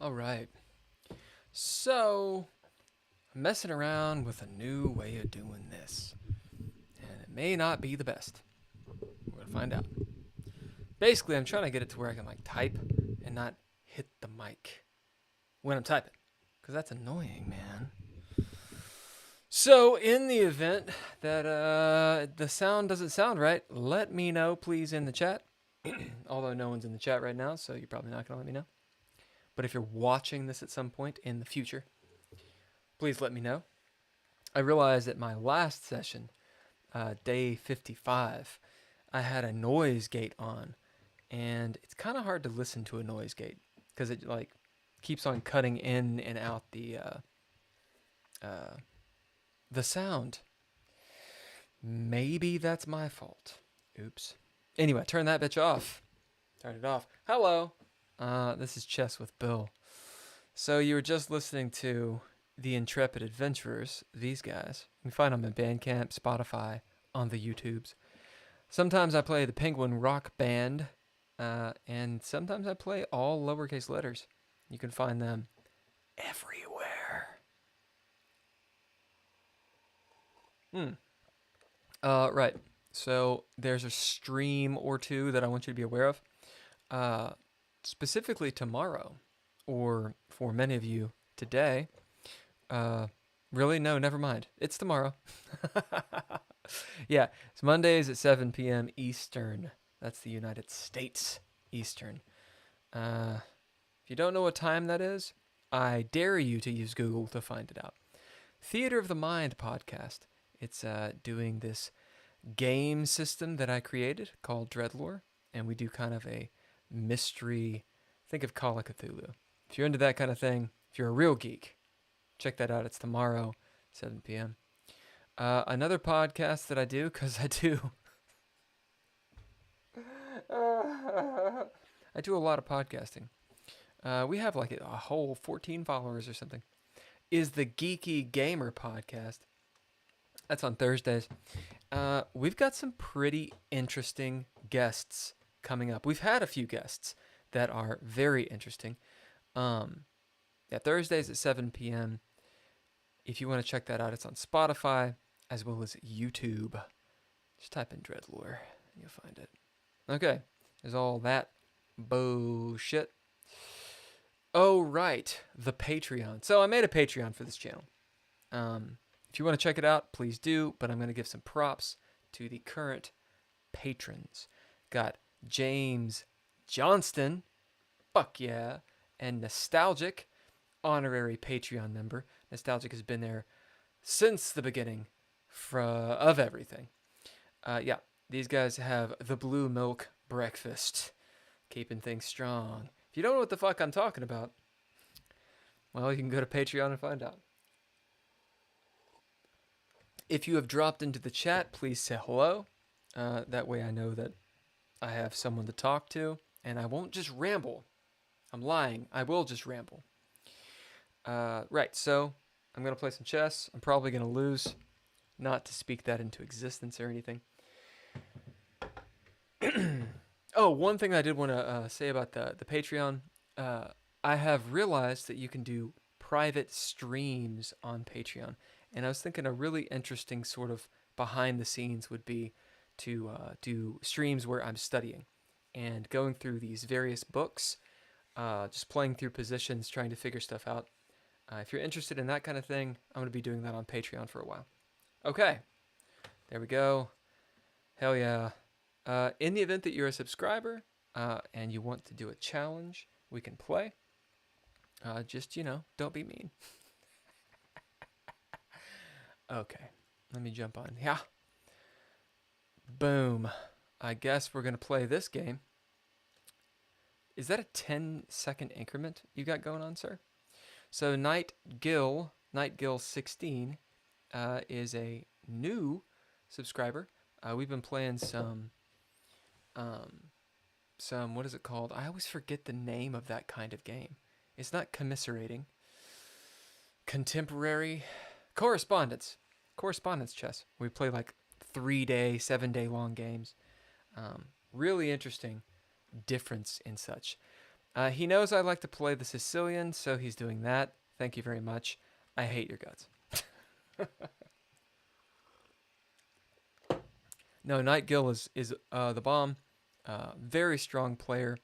All right. So, I'm messing around with a new way of doing this, and it may not be the best. We're going to find out. Basically, I'm trying to get it to where I can like type and not hit the mic when I'm typing, because that's annoying, man. So, in the event that the sound doesn't sound right, let me know, please, in the chat. Although no one's in the chat right now, so you're probably not going to let me know. But if you're watching this at some point in the future, please let me know. I realized that my last session, day 55, I had a noise gate on, and it's kind of hard to listen to a noise gate because it like keeps on cutting in and out the sound. Maybe that's my fault. Oops. Anyway, turn that bitch off. Turn it off. Hello. This is Chess with Bill. So you were just listening to the Intrepid Adventurers, these guys. You can find them in Bandcamp, Spotify, on the YouTubes. Sometimes I play the Penguin Rock Band, and sometimes I play all lowercase letters. You can find them everywhere. Right. So there's a stream or two that I want you to be aware of. Specifically tomorrow, or for many of you today. Uh, really? No, never mind. It's tomorrow. Yeah, it's Mondays at 7 p.m. Eastern. That's the United States Eastern. If you don't know what time that is, I dare you to use Google to find it out. Theater of the Mind podcast. It's doing this game system that I created called Dreadlore, and we do kind of a mystery. Think of Call of Cthulhu. If you're into that kind of thing, if you're a real geek, check that out. It's tomorrow, 7 p.m. Another podcast that I do, because I do. I do a lot of podcasting. We have like a whole 14 followers or something. Is the Geeky Gamer podcast. That's on Thursdays. We've got some pretty interesting guests coming up. We've had a few guests that are very interesting. Yeah, Thursdays at 7 p.m. If you want to check that out, it's on Spotify as well as YouTube. Just type in Dreadlore and you'll find it. Okay, there's all that bullshit. Oh, right, the Patreon. So I made a Patreon for this channel. If you want to check it out, please do, but I'm going to give some props to the current patrons. Got James Johnston, fuck yeah, and Nostalgic, honorary Patreon member. Nostalgic has been there since the beginning of everything. Yeah, these guys have the blue milk breakfast, keeping things strong. If you don't know what the fuck I'm talking about, well, you can go to Patreon and find out. If you have dropped into the chat, please say hello. That way I know that I have someone to talk to, and I won't just ramble. I'm lying. I will just ramble. Right, so I'm going to play some chess. I'm probably going to lose. Not to speak that into existence or anything. Oh, one thing I did want to say about the Patreon. I have realized that you can do private streams on Patreon. And I was thinking a really interesting sort of behind the scenes would be to do streams where I'm studying and going through these various books, just playing through positions, trying to figure stuff out. If you're interested in that kind of thing, I'm going to be doing that on Patreon for a while. Okay, there we go. Hell yeah. In the event that you're a subscriber and you want to do a challenge, we can play. Just, don't be mean. Okay, let me jump on. Yeah. Boom. I guess we're going to play this game. Is that a 10-second increment you got going on, sir? So Nightgill16 is a new subscriber. We've been playing some, what is it called? I always forget the name of that kind of game. It's not commiserating. Contemporary correspondence chess. We play like 3-day, 7-day long games. Really interesting difference in such. He knows I like to play the Sicilian, so he's doing that. Thank you very much. I hate your guts. No, Night Gill is the bomb. Very strong player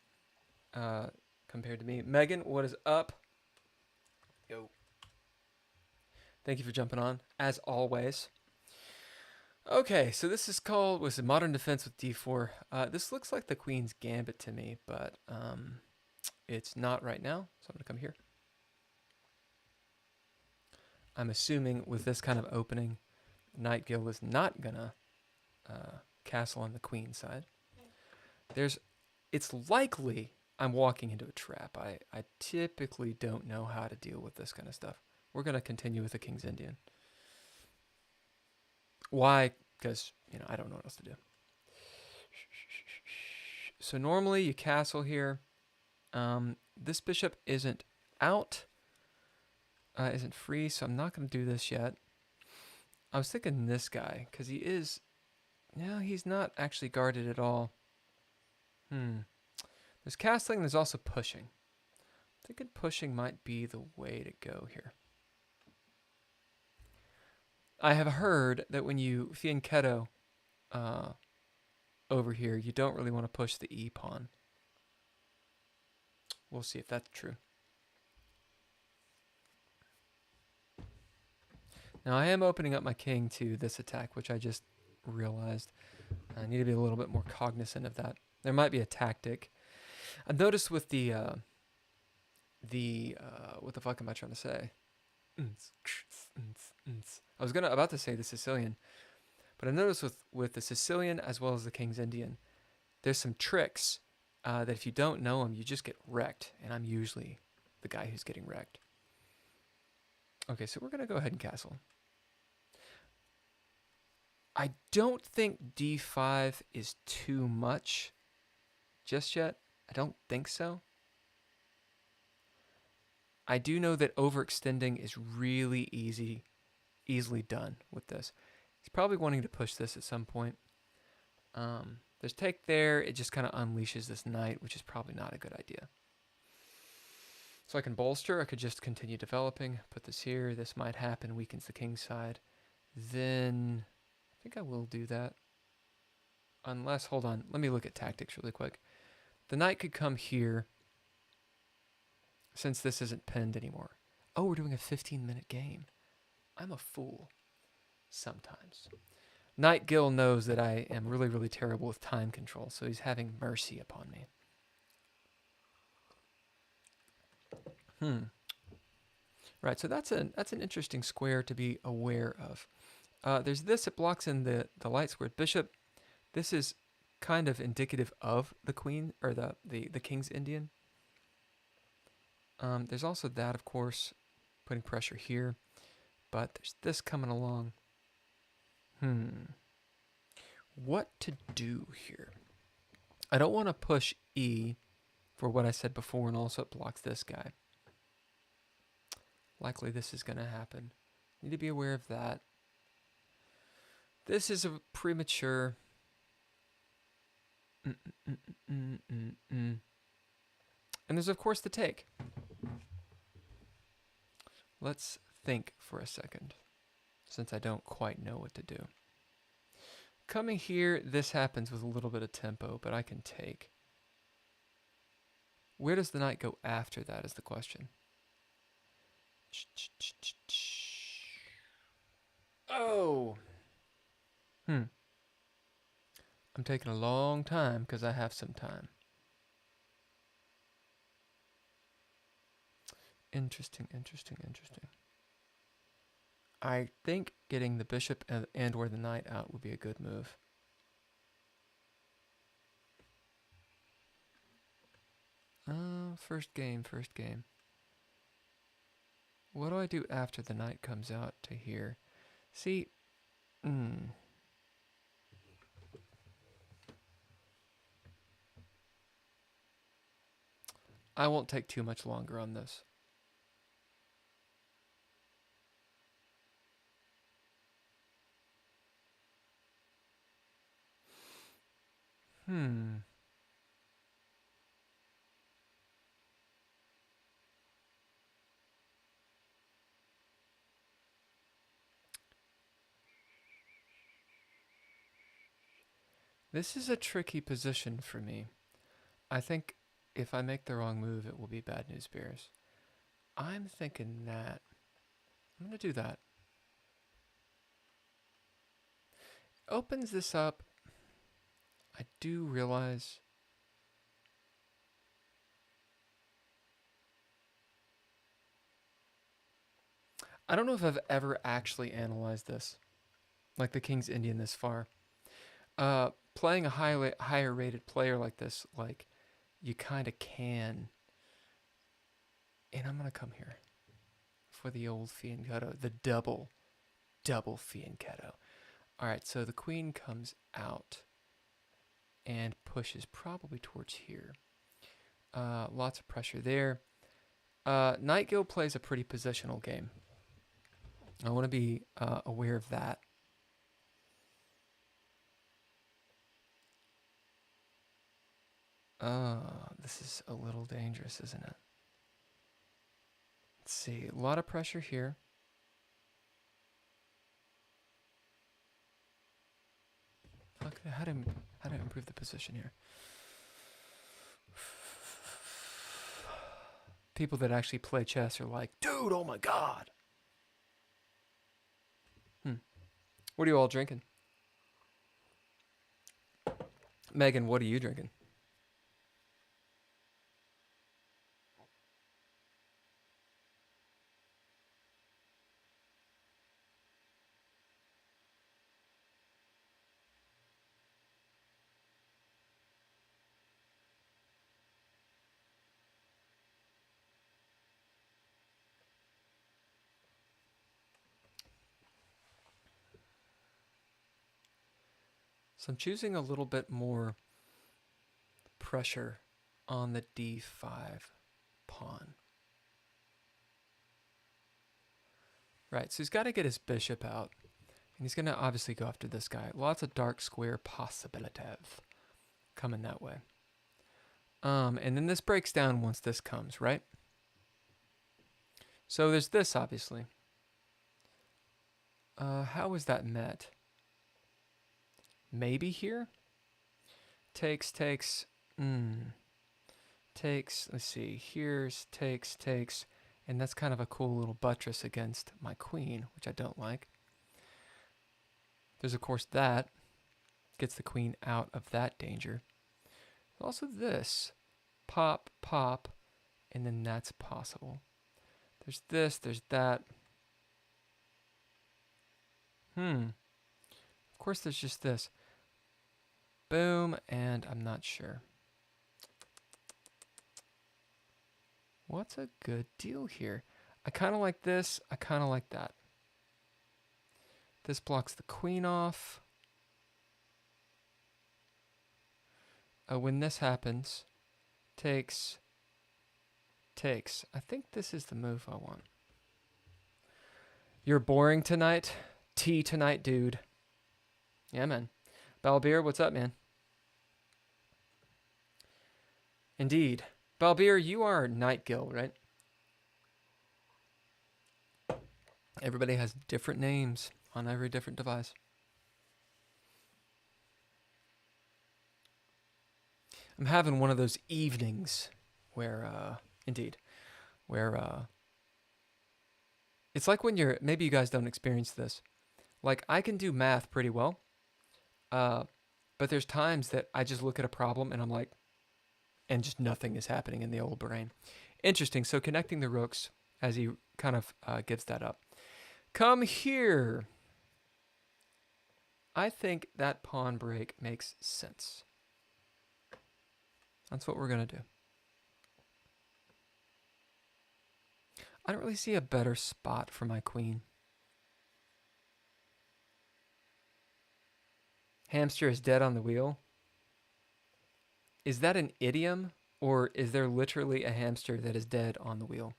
compared to me. Megan, what is up? Yo. Thank you for jumping on, as always. Okay, so this is called, was it Modern Defense with D4? This looks like the Queen's Gambit to me, but it's not right now, so I'm going to come here. I'm assuming with this kind of opening, Night Gill is not going to castle on the Queen side. It's likely I'm walking into a trap. I typically don't know how to deal with this kind of stuff. We're going to continue with the King's Indian. Why? Because, I don't know what else to do. So normally you castle here. This bishop isn't out, isn't free, so I'm not going to do this yet. I was thinking this guy, because he's not actually guarded at all. There's castling, there's also pushing. I'm thinking pushing might be the way to go here. I have heard that when you fianchetto over here, you don't really want to push the E pawn. We'll see if that's true. Now I am opening up my king to this attack, which I just realized. I need to be a little bit more cognizant of that. There might be a tactic. I've noticed with the what the fuck am I trying to say? I was about to say the Sicilian, but I noticed with the Sicilian as well as the King's Indian, there's some tricks that if you don't know them, you just get wrecked, and I'm usually the guy who's getting wrecked. Okay, so we're going to go ahead and castle. I don't think D5 is too much just yet. I don't think so. I do know that overextending is really easily done with this. He's probably wanting to push this at some point. There's take there. It just kind of unleashes this knight, which is probably not a good idea. So I can bolster. I could just continue developing. Put this here. This might happen. Weakens the king's side. Then I think I will do that. Unless, hold on. Let me look at tactics really quick. The knight could come here since this isn't pinned anymore. Oh, we're doing a 15-minute game. I'm a fool sometimes. Knight Gill knows that I am really, really terrible with time control, so he's having mercy upon me. Right, so that's an interesting square to be aware of. There's this, it blocks in the light squared bishop. This is kind of indicative of the queen, or the King's Indian. There's also that, of course, putting pressure here. But there's this coming along. What to do here? I don't want to push E for what I said before, and also it blocks this guy. Likely this is going to happen. Need to be aware of that. This is a premature. And there's, of course, the take. Let's think for a second, since I don't quite know what to do. Coming here, this happens with a little bit of tempo, but I can take. Where does the knight go after that is the question. Oh! I'm taking a long time because I have some time. Interesting. I think getting the bishop and or the knight out would be a good move. First game. What do I do after the knight comes out to here? See, I won't take too much longer on this. This is a tricky position for me. I think if I make the wrong move, it will be bad news bears. I'm thinking that. I'm going to do that. Opens this up. I do realize. I don't know if I've ever actually analyzed this, like the King's Indian this far. Playing a higher rated player like this, like, you kind of can. And I'm going to come here for the old fianchetto, the double fianchetto. All right, so the queen comes out and pushes probably towards here. Lots of pressure there. Knight Guild plays a pretty positional game. I want to be aware of that. This is a little dangerous, isn't it? Let's see, a lot of pressure here. How to improve the position here? People that actually play chess are like, dude, oh my god. What are you all drinking? Megan, what are you drinking? So I'm choosing a little bit more pressure on the d5 pawn. Right, so he's got to get his bishop out. And he's going to obviously go after this guy. Lots of dark square possibilities coming that way. And then this breaks down once this comes, right? So there's this, obviously. How is that met? Maybe here? Takes. Takes, let's see. Here's takes. And that's kind of a cool little buttress against my queen, which I don't like. There's, of course, that. Gets the queen out of that danger. Also this. Pop, and then that's possible. There's this, there's that. Of course, there's just this. Boom, and I'm not sure. What's a good deal here? I kind of like this. I kind of like that. This blocks the queen off. When this happens, takes. I think this is the move I want. You're boring tonight. Tea tonight, dude. Yeah, man. Balbir, what's up, man? Indeed. Balbir, you are Night Guild, right? Everybody has different names on every different device. I'm having one of those evenings where, it's like when you're, maybe you guys don't experience this. Like, I can do math pretty well, but there's times that I just look at a problem and I'm like, and just nothing is happening in the old brain. Interesting. So connecting the rooks as he kind of gives that up. Come here. I think that pawn break makes sense. That's what we're going to do. I don't really see a better spot for my queen. Hamster is dead on the wheel. Is that an idiom, or is there literally a hamster that is dead on the wheel?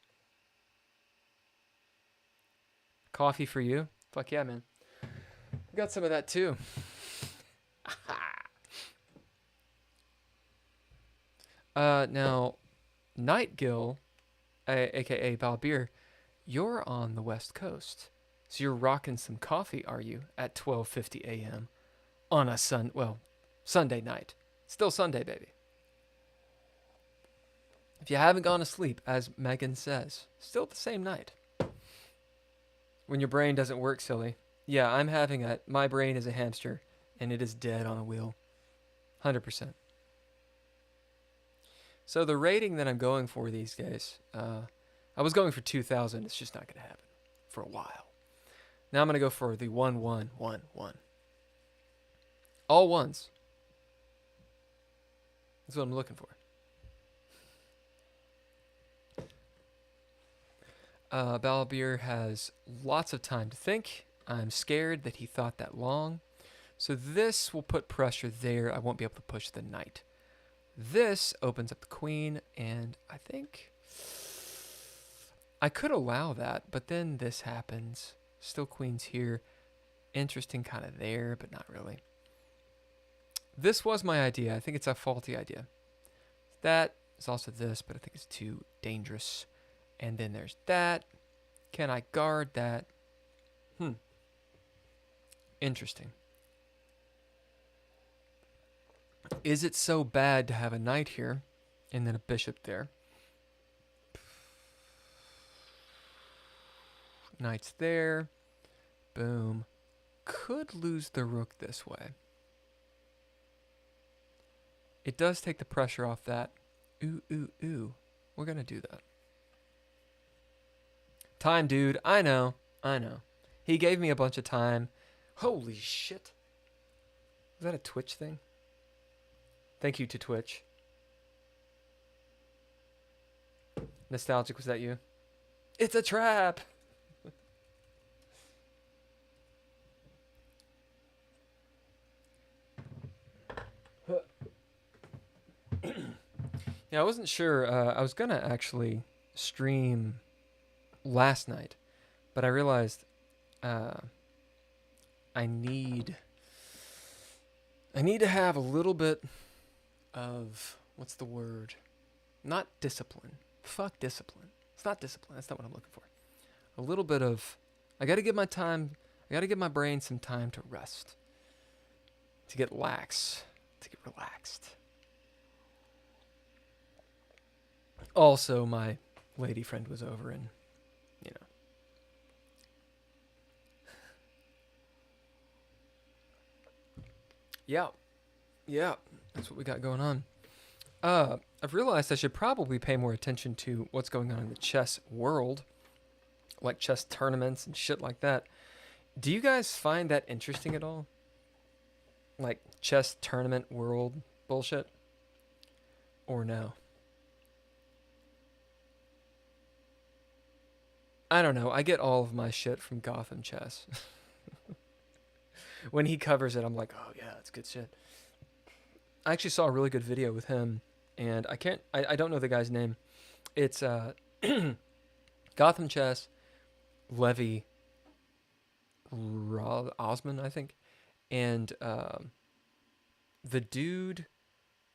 Coffee for you? Fuck yeah, man. I got some of that too. Now, Nightgill, aka Balbir, you're on the West Coast. So you're rocking some coffee, are you, at 12:50 a.m. on a Sunday night. Still Sunday, baby. If you haven't gone to sleep, as Megan says, still the same night. When your brain doesn't work, silly. Yeah, I'm having my brain is a hamster, and it is dead on a wheel. 100%. So the rating that I'm going for these days, I was going for 2,000. It's just not going to happen for a while. Now I'm going to go for the 1111. All ones. That's what I'm looking for. Balabir has lots of time to think. I'm scared that he thought that long. So this will put pressure there. I won't be able to push the knight. This opens up the queen, and I think I could allow that, but then this happens. Still queen's here. Interesting kind of there, but not really. This was my idea. I think it's a faulty idea. That is also this, but I think it's too dangerous. And then there's that. Can I guard that? Interesting. Is it so bad to have a knight here and then a bishop there? Knight's there. Boom. Could lose the rook this way. It does take the pressure off that. Ooh, ooh, ooh. We're going to do that. Time, dude. I know. He gave me a bunch of time. Holy shit. Is that a Twitch thing? Thank you to Twitch. Nostalgic, was that you? It's a trap! Yeah, I wasn't sure. I was going to actually stream last night, but I realized I need to have a little bit of, what's the word? Not discipline. Fuck discipline. It's not discipline. That's not what I'm looking for. A little bit of, I got to give my brain some time to rest, to get relaxed. Also, my lady friend was over, and, you know. Yeah, that's what we got going on. I've realized I should probably pay more attention to what's going on in the chess world, like chess tournaments and shit like that. Do you guys find that interesting at all? Like chess tournament world bullshit? Or no? I don't know. I get all of my shit from Gotham Chess. When he covers it, I'm like, oh yeah, it's good shit. I actually saw a really good video with him, and I don't know the guy's name. It's Gotham Chess, Levy Osman, I think, and the dude,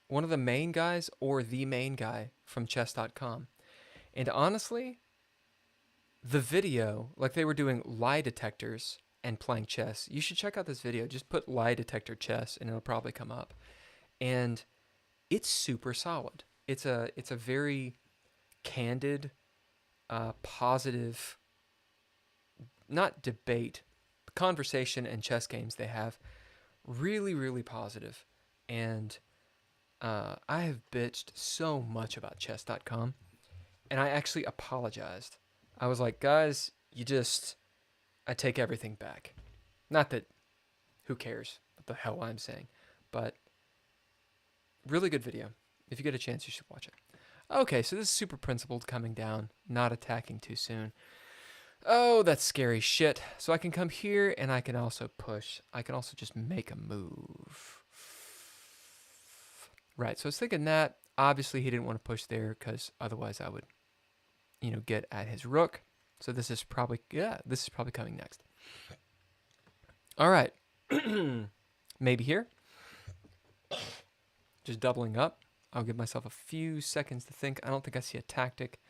one of the main guys or the main guy from chess.com. And honestly, the video, like they were doing lie detectors and playing chess. You should check out this video. Just put lie detector chess and it'll probably come up. And it's super solid. It's a very candid, positive, not debate, conversation and chess games they have. Really, really positive. And I have bitched so much about chess.com. And I actually apologized. I was like, guys, I take everything back. Not that, who cares what the hell I'm saying. But, really good video. If you get a chance, you should watch it. Okay, so this is super principled, coming down, not attacking too soon. Oh, that's scary shit. So I can come here, and I can also push. I can also just make a move. Right, so I was thinking that. Obviously, he didn't want to push there, because otherwise I would, get at his rook. So this is probably coming next. All right. Maybe here. Just doubling up. I'll give myself a few seconds to think. I don't think I see a tactic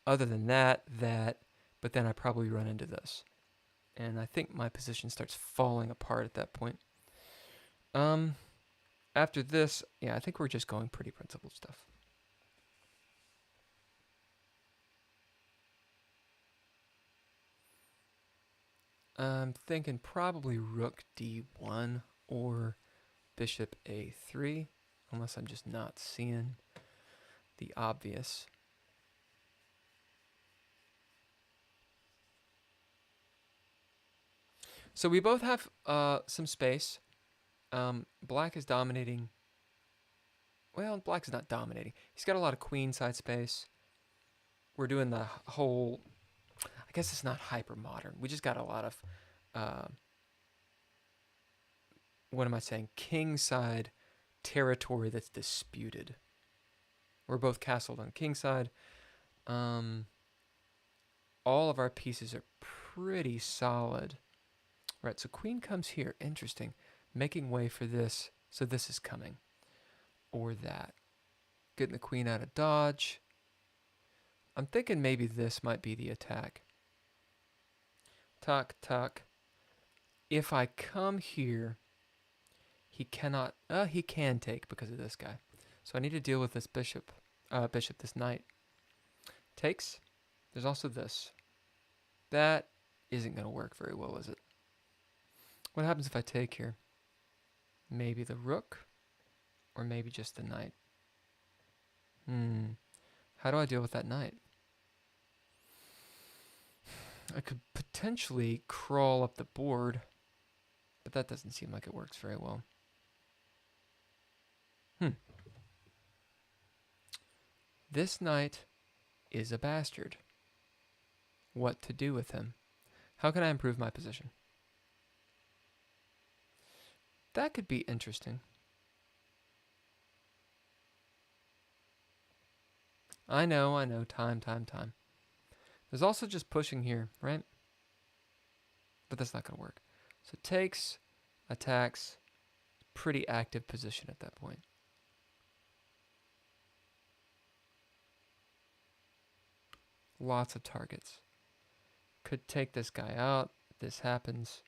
other than that, but then I probably run into this. And I think my position starts falling apart at that point. After this, yeah, I think we're just going pretty principled stuff. I'm thinking probably rook d1 or bishop a3, unless I'm just not seeing the obvious. So we both have some space. Black is dominating. Well, black is not dominating. He's got a lot of queen side space. We're doing the whole, I guess it's not hyper modern. We just got a lot of, what am I saying? King side territory that's disputed. We're both castled on king side. All of our pieces are pretty solid. Right, so queen comes here. Interesting. Making way for this. So this is coming. Or that. Getting the queen out of dodge. I'm thinking maybe this might be the attack. Tuck, tuck. If I come here, he cannot... he can take because of this guy. So I need to deal with this bishop. This knight. Takes. There's also this. That isn't going to work very well, is it? What happens if I take here? Maybe the rook? Or maybe just the knight? How do I deal with that knight? I could potentially crawl up the board, but that doesn't seem like it works very well. This knight is a bastard. What to do with him? How can I improve my position? That could be interesting. I know. Time. There's also just pushing here, right? But that's not going to work. So takes, attacks, pretty active position at that point. Lots of targets. Could take this guy out. This happens.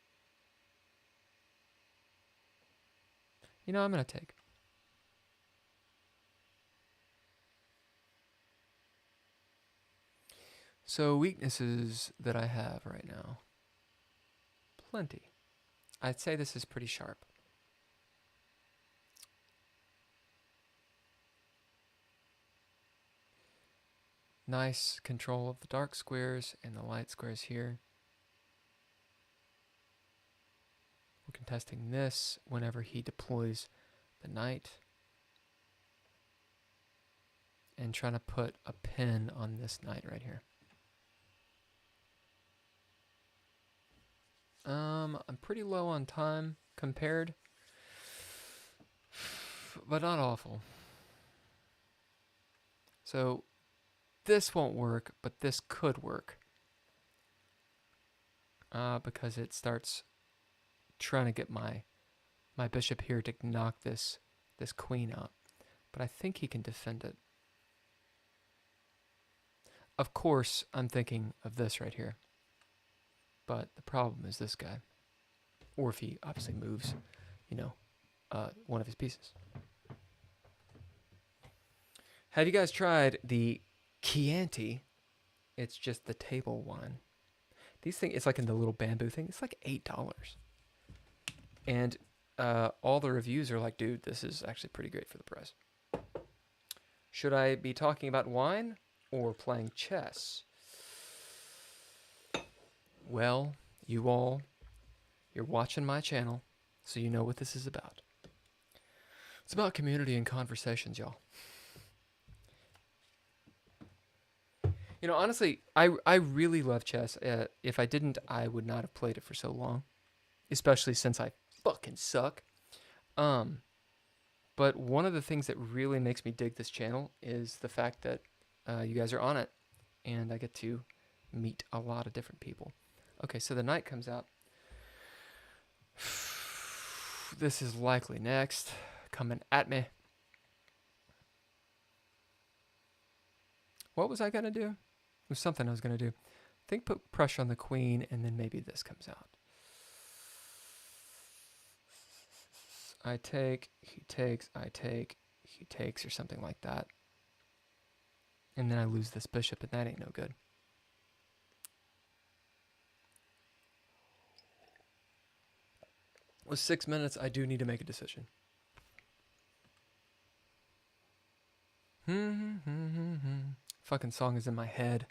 You know, I'm going to take. So weaknesses that I have right now. Plenty. I'd say this is pretty sharp. Nice control of the dark squares and the light squares here. We're contesting this whenever he deploys the knight. And trying to put a pin on this knight right here. I'm pretty low on time compared, but not awful. So this won't work, but this could work. Because it starts trying to get my bishop here to knock this queen out. But I think he can defend it. Of course, I'm thinking of this right here. But the problem is this guy. Or if he obviously moves, one of his pieces. Have you guys tried the Chianti? It's just the table wine. These things, it's like in the little bamboo thing. It's like $8. And all the reviews are like, dude, this is actually pretty great for the price. Should I be talking about wine or playing chess? Well, you're watching my channel, so you know what this is about. It's about community and conversations, y'all. Honestly, I really love chess. If I didn't, I would not have played it for so long. Especially since I fucking suck. But one of the things that really makes me dig this channel is the fact that you guys are on it. And I get to meet a lot of different people. Okay, so the knight comes out. This is likely next. Coming at me. What was I going to do? It was something I was going to do. I think put pressure on the queen, and then maybe this comes out. I take, he takes, I take, he takes, or something like that. And then I lose this bishop, and that ain't no good. With 6 minutes, I do need to make a decision. Fucking song is in my head.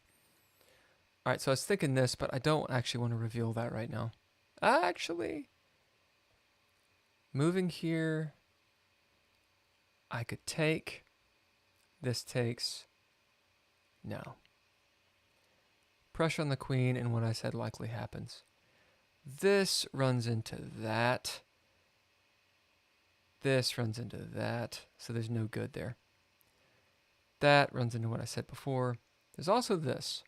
Alright, so I was thinking this, but I don't actually want to reveal that right now. Actually, moving here, I could take. This takes. No. Pressure on the queen, and what I said likely happens. This runs into that. This runs into that. So there's no good there. That runs into what I said before. There's also this.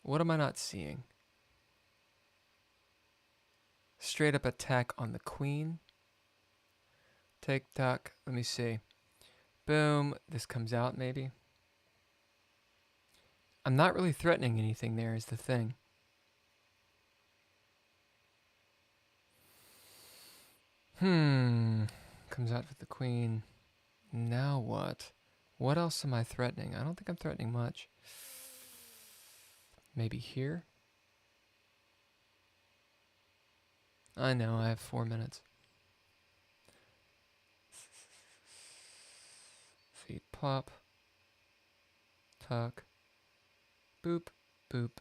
What am I not seeing? Straight up attack on the queen. Take, tuck. Let me see. Boom. This comes out maybe. I'm not really threatening anything there is the thing. Comes out with the queen. Now what? What else am I threatening? I don't think I'm threatening much. Maybe here? I know, I have 4 minutes. Feet plop. Tuck. Boop, boop,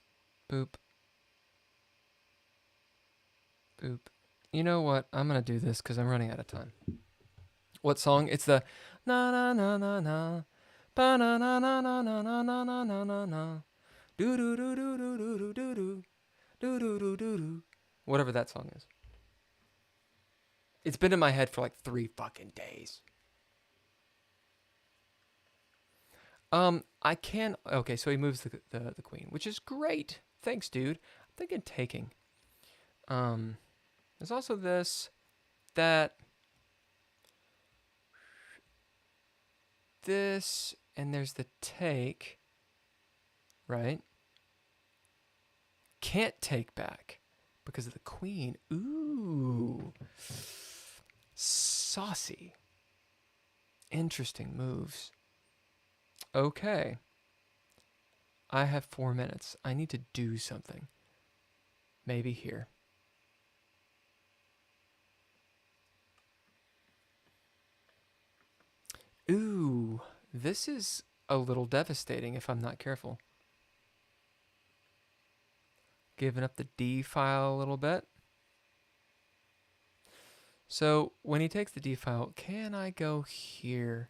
boop. Boop. You know what? I'm going to do this because I'm running out of time. What song? It's the na na na na na. Ba na na na na na na na na na na na. Do do do do do do do do do. Do do do do do. Whatever that song is. It's been in my head for like 3 fucking days. I can. Okay, so he moves the queen, which is great. Thanks, dude. I'm thinking taking. There's also this, that, this, and there's the take, right? Can't take back because of the queen. Ooh, saucy. Interesting moves. Okay. I have 4 minutes. I need to do something. Maybe here. Ooh, this is a little devastating if I'm not careful. Giving up the D file a little bit. So when he takes the D file, can I go here?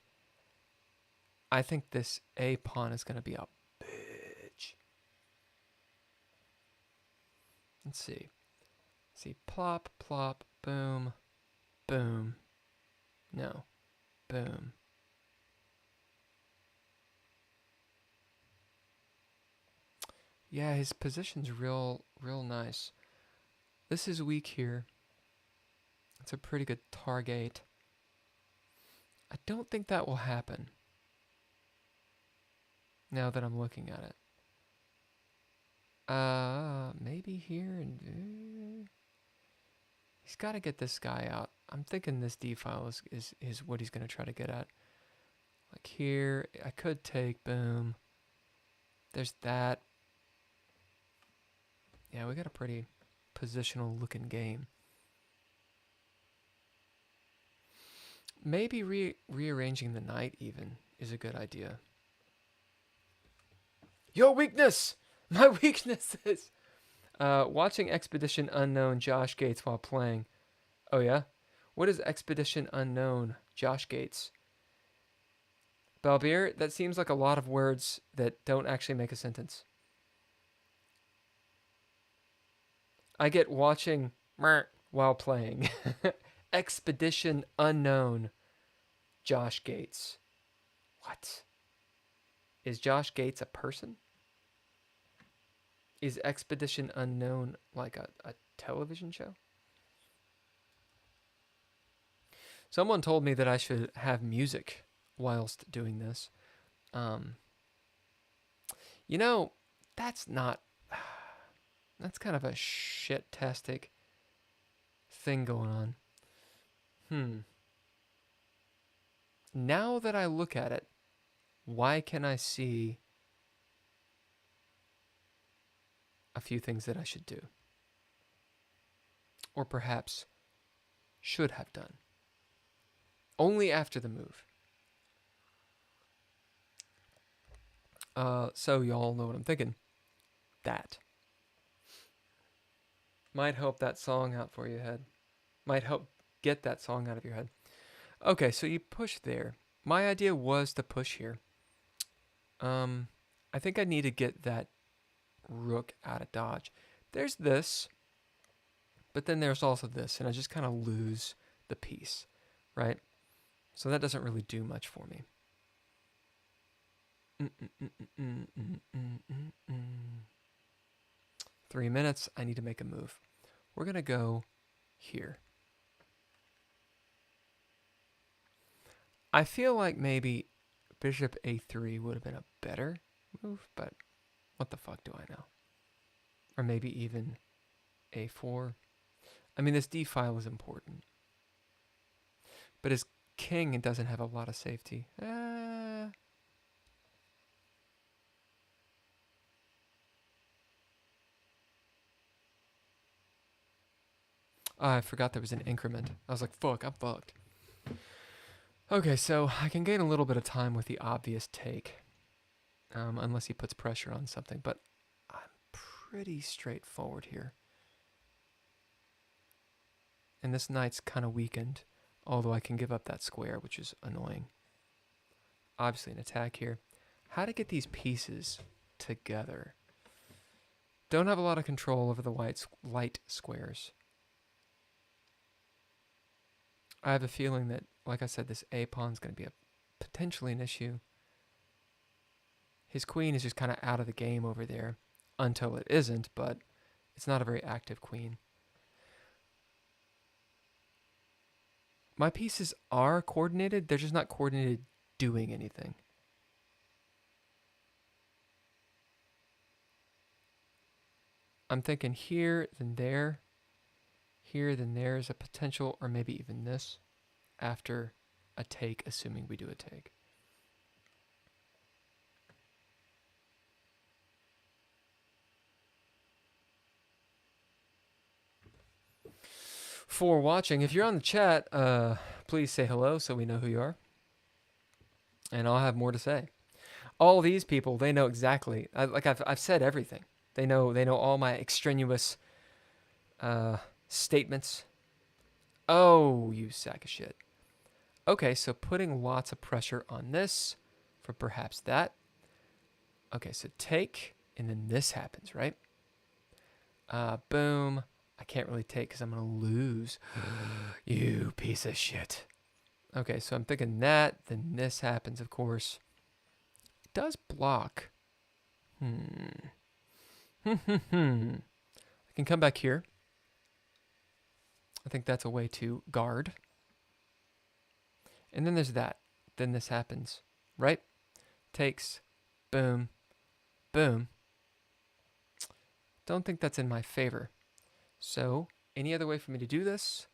I think this A pawn is going to be a bitch. Let's see. See, plop, plop, boom, boom. No, boom. Yeah, his position's real nice. This is weak here. It's a pretty good target. I don't think that will happen. Now that I'm looking at it. Maybe here and he's got to get this guy out. I'm thinking this D file is what he's going to try to get at. Like here, I could take, boom. There's that. Yeah, we got a pretty positional looking game. Maybe rearranging the knight even is a good idea. Your weakness! My weakness is watching Expedition Unknown Josh Gates while playing. Oh yeah? What is Expedition Unknown Josh Gates? Balbir, that seems like a lot of words that don't actually make a sentence. I get watching while playing. Expedition Unknown Josh Gates. What? Is Josh Gates a person? Is Expedition Unknown like a television show? Someone told me that I should have music whilst doing this. You know, that's kind of a shit-tastic thing going on. Now that I look at it, why can I see a few things that I should do? Or perhaps should have done. Only after the move. So y'all know what I'm thinking. That. Might help that song out for your head. Might help get that song out of your head. Okay, so you push there. My idea was to push here. I think I need to get that rook out of dodge. There's this, but then there's also this, and I just kind of lose the piece, right? So that doesn't really do much for me. 3 minutes, I need to make a move. We're going to go here. I feel like maybe bishop a3 would have been a better move, but what the fuck do I know? Or maybe even a4. I mean, this d file is important. But his king doesn't have a lot of safety. I forgot there was an increment. I was like, fuck, I'm fucked. Okay, so I can gain a little bit of time with the obvious take. Unless he puts pressure on something. But I'm pretty straightforward here. And this knight's kind of weakened. Although I can give up that square, which is annoying. Obviously an attack here. How to get these pieces together. Don't have a lot of control over the light squares. I have a feeling that, like I said, this a pawn is going to be potentially an issue. His queen is just kind of out of the game over there until it isn't, but it's not a very active queen. My pieces are coordinated. They're just not coordinated doing anything. I'm thinking here, then there. Here, then there is a potential, or maybe even this, after a take, assuming we do a take. For watching, if you're on the chat, please say hello so we know who you are. And I'll have more to say. All these people, they know exactly. I've said everything. They know all my extraneous statements. Oh, you sack of shit. Okay, so putting lots of pressure on this for perhaps that. Okay, so take, and then this happens, right? Boom. I can't really take because I'm going to lose. You piece of shit. Okay, so I'm thinking that, then this happens, of course. It does block. I can come back here. I think that's a way to guard. And then there's that. Then this happens, right? Takes. Boom. Boom. Don't think that's in my favor. So, any other way for me to do this?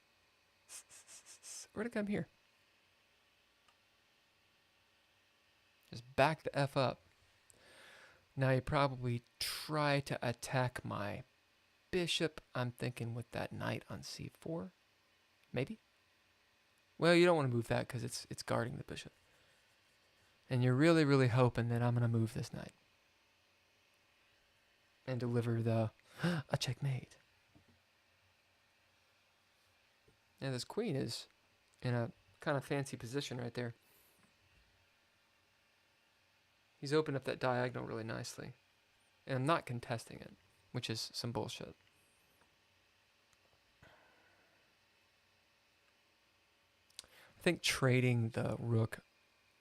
Where to come here? Just back the F up. Now you probably try to attack my bishop. I'm thinking with that knight on c4. Maybe? Well, you don't want to move that because it's guarding the bishop. And you're really, really hoping that I'm going to move this knight. And deliver a checkmate. Now this queen is in a kind of fancy position right there. He's opened up that diagonal really nicely. And I'm not contesting it, which is some bullshit. I think trading the rook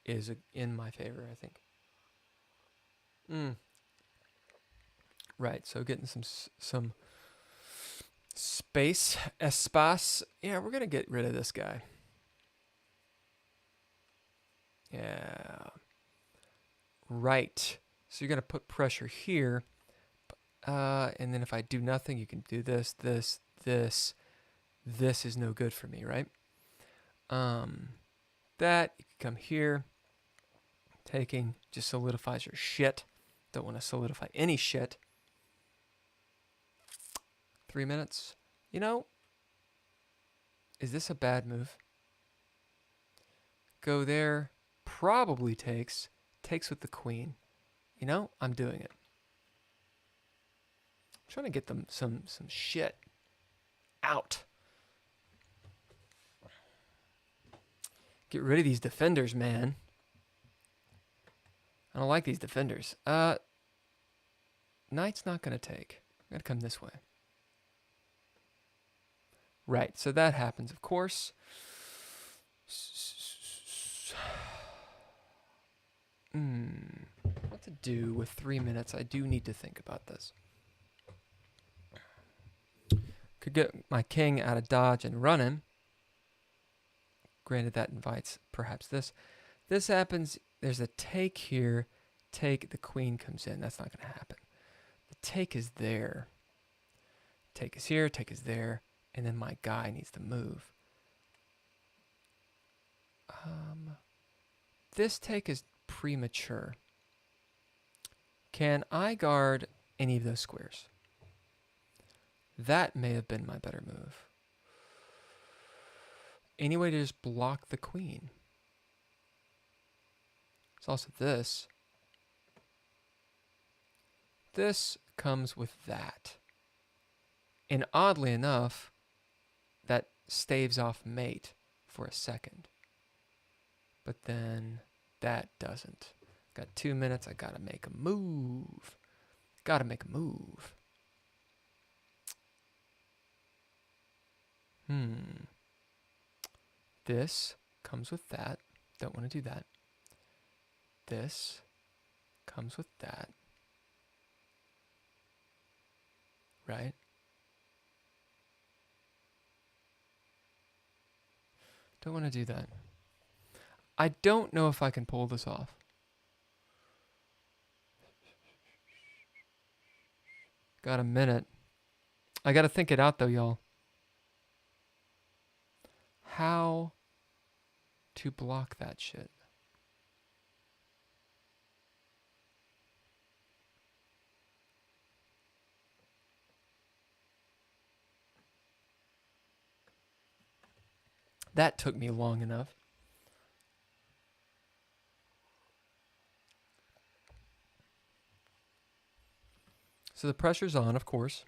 is in my favor, I think. Right, so getting some space, espace. Yeah, we're going to get rid of this guy. Yeah. Right. So you're going to put pressure here. And then if I do nothing, you can do this, this, this, this is no good for me, right? That, you can come here. Taking just solidifies your shit. Don't want to solidify any shit. 3 minutes. You know, is this a bad move? Go there. Probably takes. Takes with the queen. You know, I'm doing it. I'm trying to get them some shit out. Get rid of these defenders, man. I don't like these defenders. Knight's not going to take. I'm going to come this way. Right, so that happens, of course. What to do with 3 minutes? I do need to think about this. Could get my king out of dodge and run him. Granted, that invites perhaps this. This happens. There's a take here. Take, the queen comes in. That's not going to happen. The take is there. Take is here. Take is there. And then my guy needs to move. This take is premature. Can I guard any of those squares? That may have been my better move. Any way to just block the queen? It's also this. This comes with that. And oddly enough, that staves off mate for a second. But then that doesn't. Got 2 minutes. I gotta make a move. Gotta make a move. This comes with that. Don't want to do that. This comes with that. Right? Don't want to do that. I don't know if I can pull this off. Got a minute. I got to think it out though, y'all. How to block that shit. That took me long enough. So the pressure's on, of course.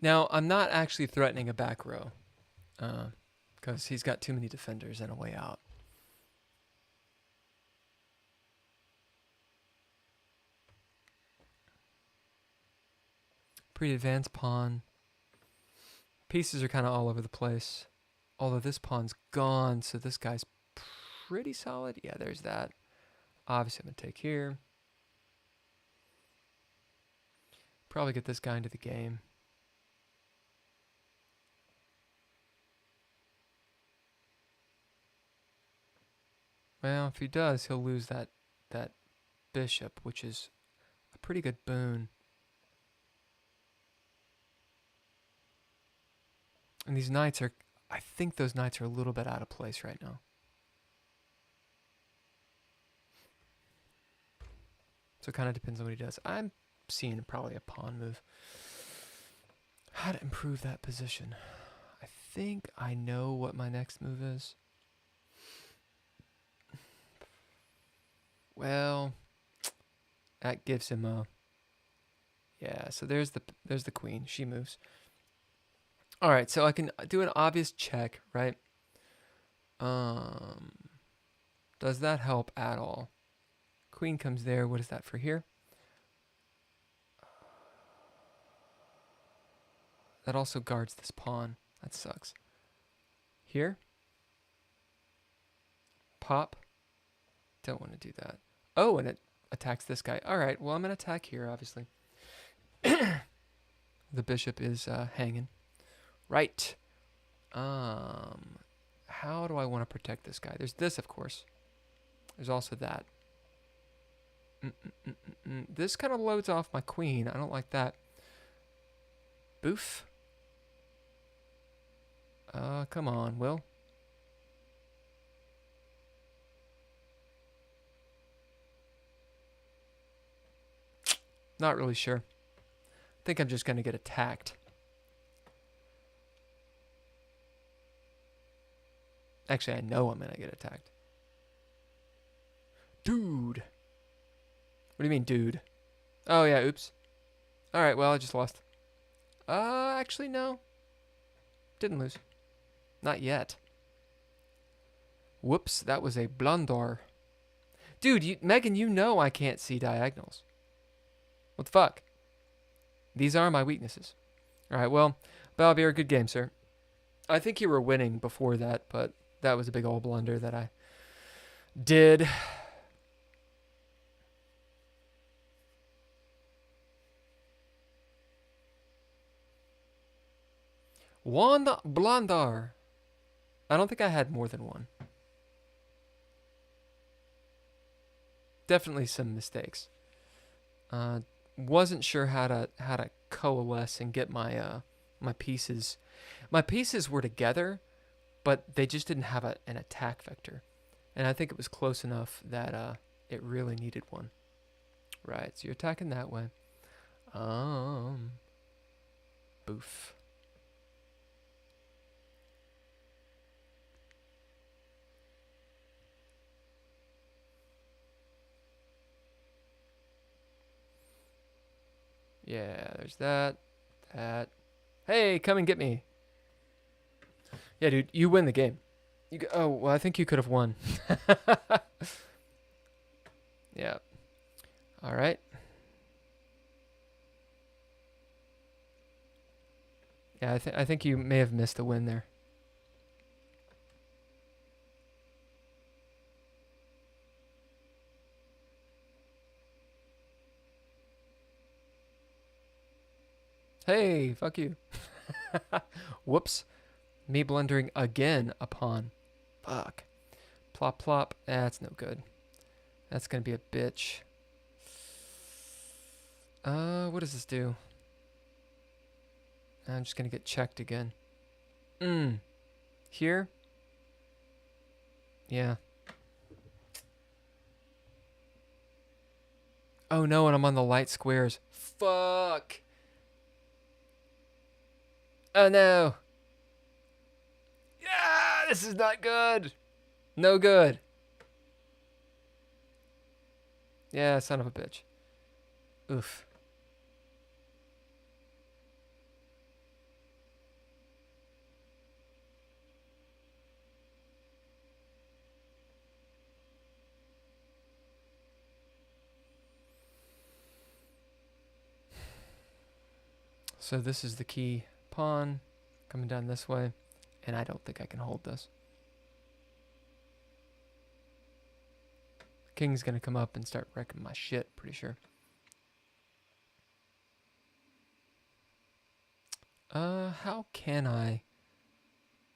Now, I'm not actually threatening a back row, because he's got too many defenders and a way out. Pretty advanced pawn. Pieces are kind of all over the place. Although this pawn's gone, so this guy's pretty solid. Yeah, there's that. Obviously, I'm going to take here. Probably get this guy into the game. Well, if he does, he'll lose that bishop, which is a pretty good boon. And these knights are, I think those knights are a little bit out of place right now. So it kind of depends on what he does. I'm seeing probably a pawn move. How to improve that position. I think I know what my next move is. Well, that gives him a... Yeah, so there's the queen. She moves. All right, so I can do an obvious check, right? Does that help at all? Queen comes there. What is that for here? That also guards this pawn. That sucks. Here. Pop. Don't want to do that. Oh, and it attacks this guy. All right, well, I'm going to attack here, obviously. The bishop is hanging. Right. How do I want to protect this guy? There's this, of course. There's also that. This kind of loads off my queen. I don't like that. Boof. Come on, Will. Not really sure. I think I'm just going to get attacked. Actually, I know I'm going to get attacked. Dude. What do you mean, dude? Oh, yeah, oops. Alright, well, I just lost. Actually, no. Didn't lose. Not yet. Whoops, that was a blunder. Dude, Megan, you know I can't see diagonals. What the fuck? These are my weaknesses. Alright, well, Balbier, good game, sir. I think you were winning before that, but that was a big old blunder that I did. One blunder. I don't think I had more than one. Definitely some mistakes. Wasn't sure how to coalesce and get my my pieces. My pieces were together, but they just didn't have an attack vector, and I think it was close enough that it really needed one. Right, so you're attacking that way. Boof. Yeah, there's that. Hey, come and get me. Yeah, dude, you win the game. Oh, well, I think you could have won. Yeah. All right. Yeah, I think you may have missed a win there. Hey, fuck you. Whoops. Me blundering again upon. Fuck. Plop, plop. That's no good. That's going to be a bitch. What does this do? I'm just going to get checked again. Here? Yeah. Oh no, and I'm on the light squares. Fuck. Oh no. Yeah, this is not good. No good. Yeah, son of a bitch. Oof. So this is the key pawn coming down this way, and I don't think I can hold this. King's gonna come up and start wrecking my shit, pretty sure. How can I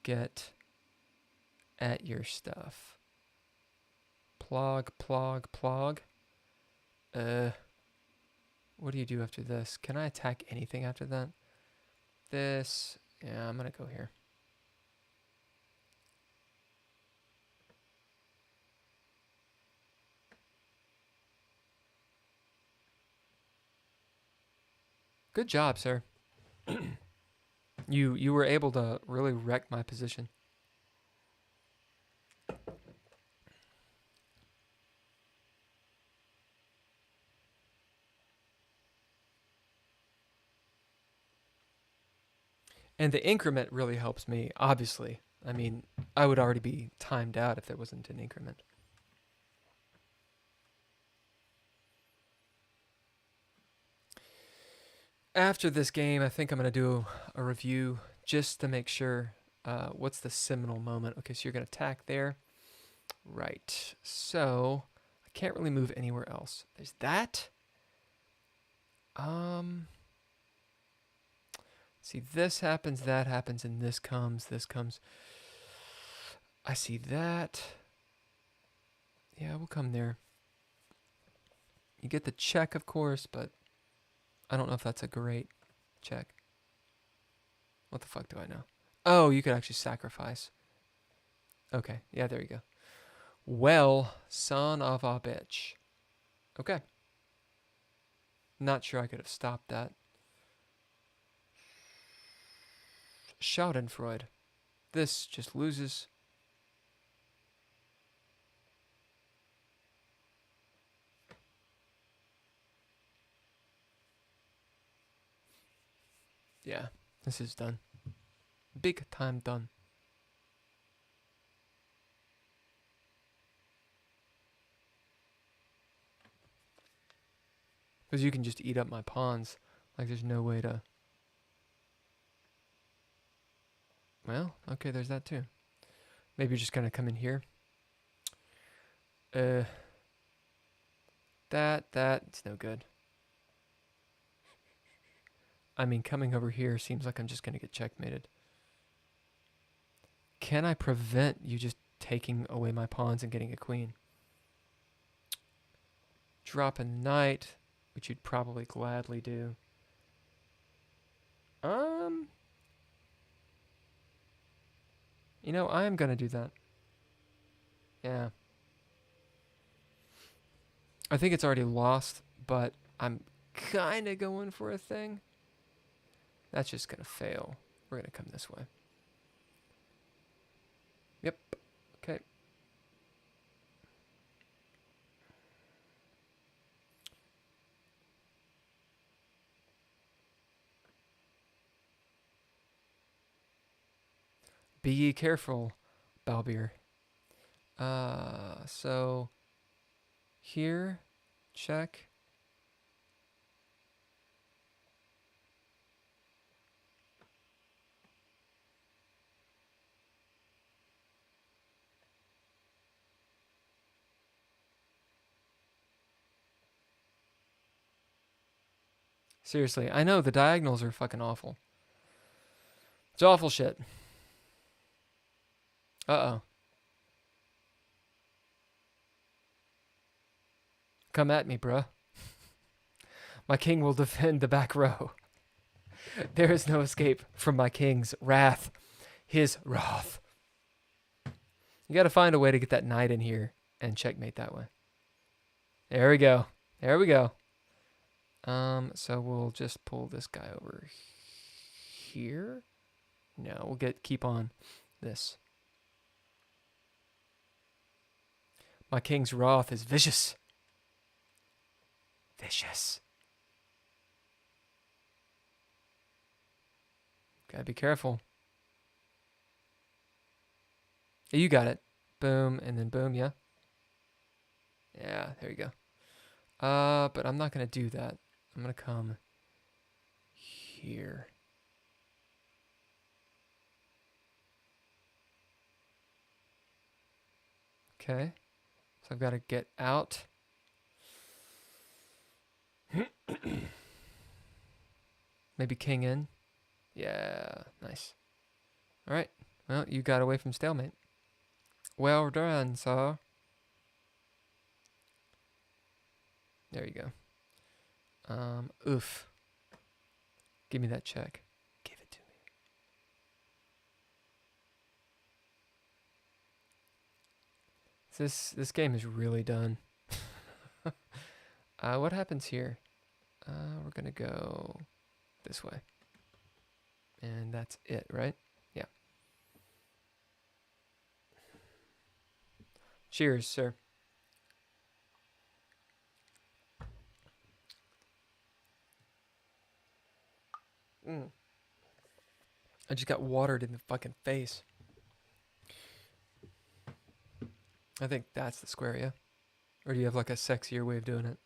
get at your stuff? Plog, plog, plog. What do you do after this? Can I attack anything after that? This, yeah, I'm gonna go here. Good job, sir. You were able to really wreck my position. And the increment really helps me, obviously. I mean, I would already be timed out if there wasn't an increment. After this game, I think I'm going to do a review just to make sure what's the seminal moment. Okay, so you're going to attack there. Right. So I can't really move anywhere else. There's that. See, this happens, that happens, and this comes. I see that. Yeah, we'll come there. You get the check, of course, but I don't know if that's a great check. What the fuck do I know? Oh, you could actually sacrifice. Okay, yeah, there you go. Well, son of a bitch. Okay. Not sure I could have stopped that. Schadenfreude. This just loses. Yeah, this is done. Big time done. Because you can just eat up my pawns. Like, there's no way to... Well, okay, there's that too. Maybe you're just going to come in here. That's no good. I mean, coming over here seems like I'm just going to get checkmated. Can I prevent you just taking away my pawns and getting a queen? Drop a knight, which you'd probably gladly do. You know, I am going to do that. Yeah. I think it's already lost, but I'm kind of going for a thing. That's just going to fail. We're going to come this way. Yep. Okay. Be ye careful, Balbier. So here, check. Seriously, I know the diagonals are fucking awful. It's awful shit. Uh-oh. Come at me, bruh. My king will defend the back row. There is no escape from my king's wrath. His wrath. You got to find a way to get that knight in here and checkmate that way. There we go. There we go. So we'll just pull this guy over here. No, we'll keep on this. My king's wrath is vicious. Vicious. Gotta be careful. You got it. Boom, and then boom, yeah. Yeah, there you go. But I'm not gonna do that. I'm gonna come here. Okay. So I've got to get out. Maybe king in. Yeah, nice. All right. Well, you got away from stalemate. Well done, sir. There you go. Oof. Give me that check. Give it to me. This game is really done. What happens here? We're gonna go this way. And that's it, right? Yeah. Cheers, sir. I just got watered in the fucking face. I think that's the square, yeah? Or do you have like a sexier way of doing it?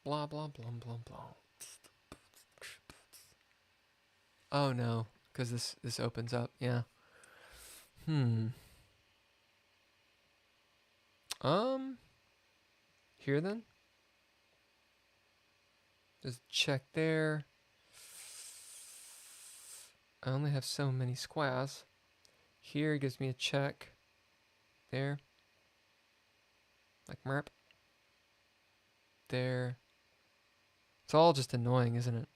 Blah, blah, blah, blah, blah. Oh no, because this opens up, yeah. Here then? Just check there. I only have so many squares. Here gives me a check. There. Like merp. There. It's all just annoying, isn't it?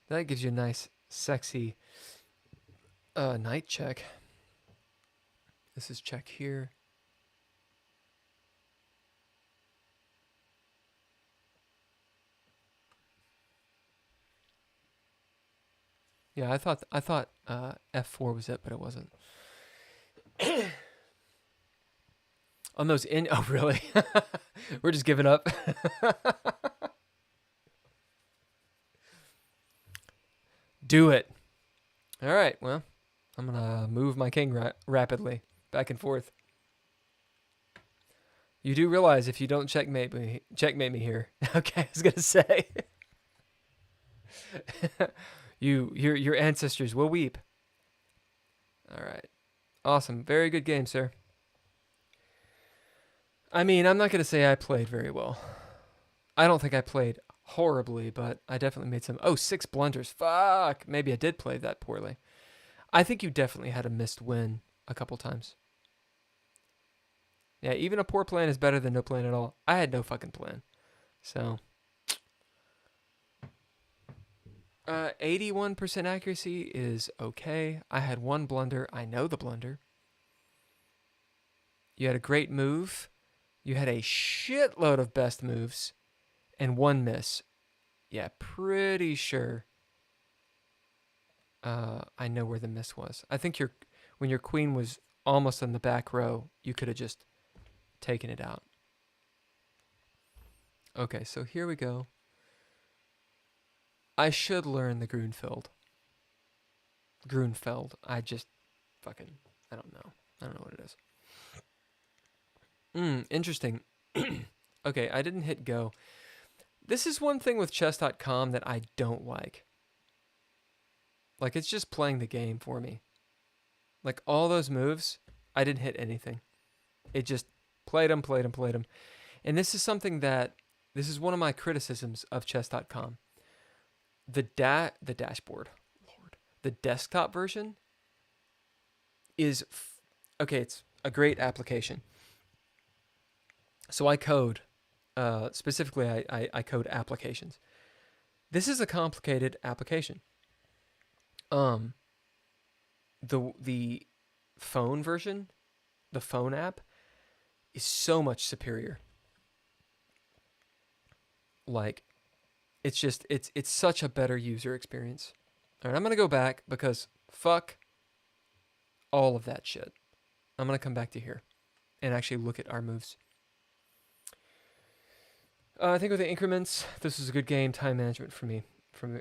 That gives you a nice, sexy night check. This is check here. Yeah, I thought F4 was it, but it wasn't. On those oh really? We're just giving up. Do it. All right. Well, I'm gonna move my king rapidly back and forth. You do realize if you don't checkmate me here. Okay, I was gonna say. Your ancestors will weep. All right. Awesome. Very good game, sir. I mean, I'm not going to say I played very well. I don't think I played horribly, but I definitely made some... Oh, 6 blunders. Fuck. Maybe I did play that poorly. I think you definitely had a missed win a couple times. Yeah, even a poor plan is better than no plan at all. I had no fucking plan. So... 81% accuracy is okay. I had 1 blunder. I know the blunder. You had a great move. You had a shitload of best moves and 1 miss. Yeah, pretty sure I know where the miss was. I think when your queen was almost in the back row, you could have just taken it out. Okay, so here we go. I should learn the Grunfeld. I just fucking, I don't know. I don't know what it is. Interesting. Okay, I didn't hit go. This is one thing with chess.com that I don't like. Like, it's just playing the game for me. Like, all those moves, I didn't hit anything. It just played them. And this is something this is one of my criticisms of chess.com. The dashboard, Lord, the desktop version is, okay, it's a great application. So I code, specifically I code applications. This is a complicated application. The phone version, the phone app, is so much superior. Like, it's just, it's such a better user experience. All right, I'm going to go back because fuck all of that shit. I'm going to come back to here and actually look at our moves. I think with the increments, this was a good game. Time management for me, from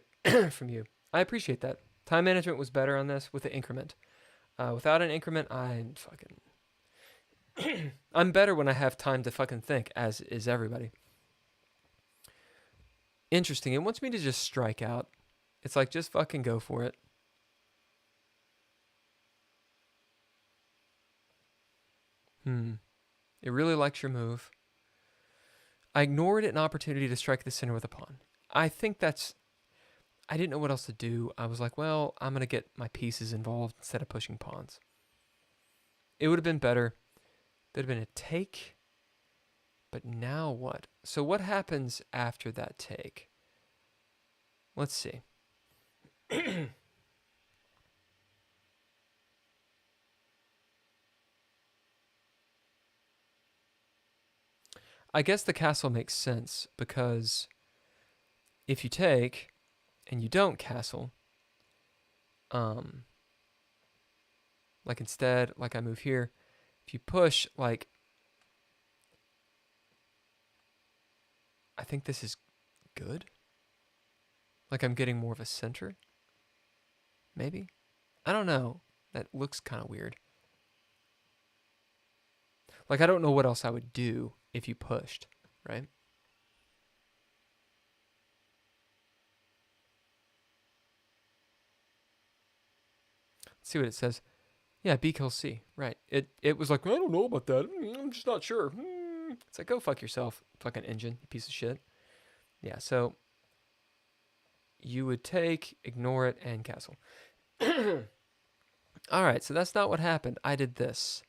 you. I appreciate that. Time management was better on this with the increment. Without an increment, I'm fucking... I'm better when I have time to fucking think, as is everybody. Interesting. It wants me to just strike out. It's like, just fucking go for it. It really likes your move. I ignored an opportunity to strike the center with a pawn. I think that's... I didn't know what else to do. I was like, well, I'm going to get my pieces involved instead of pushing pawns. It would have been better. There'd have been a take. But now what? So what happens after that take? Let's see. I guess the castle makes sense because if you take and you don't castle, like instead, like I move here, if you push, like, I think this is good. Like I'm getting more of a center. Maybe? I don't know. That looks kind of weird. Like I don't know what else I would do if you pushed, right? Let's see what it says. Yeah, B kills C. Right. It was like, I don't know about that. I'm just not sure. It's like, go fuck yourself, fucking engine, you piece of shit. Yeah, so you would take, ignore it, and castle. All right, so that's not what happened. I did this.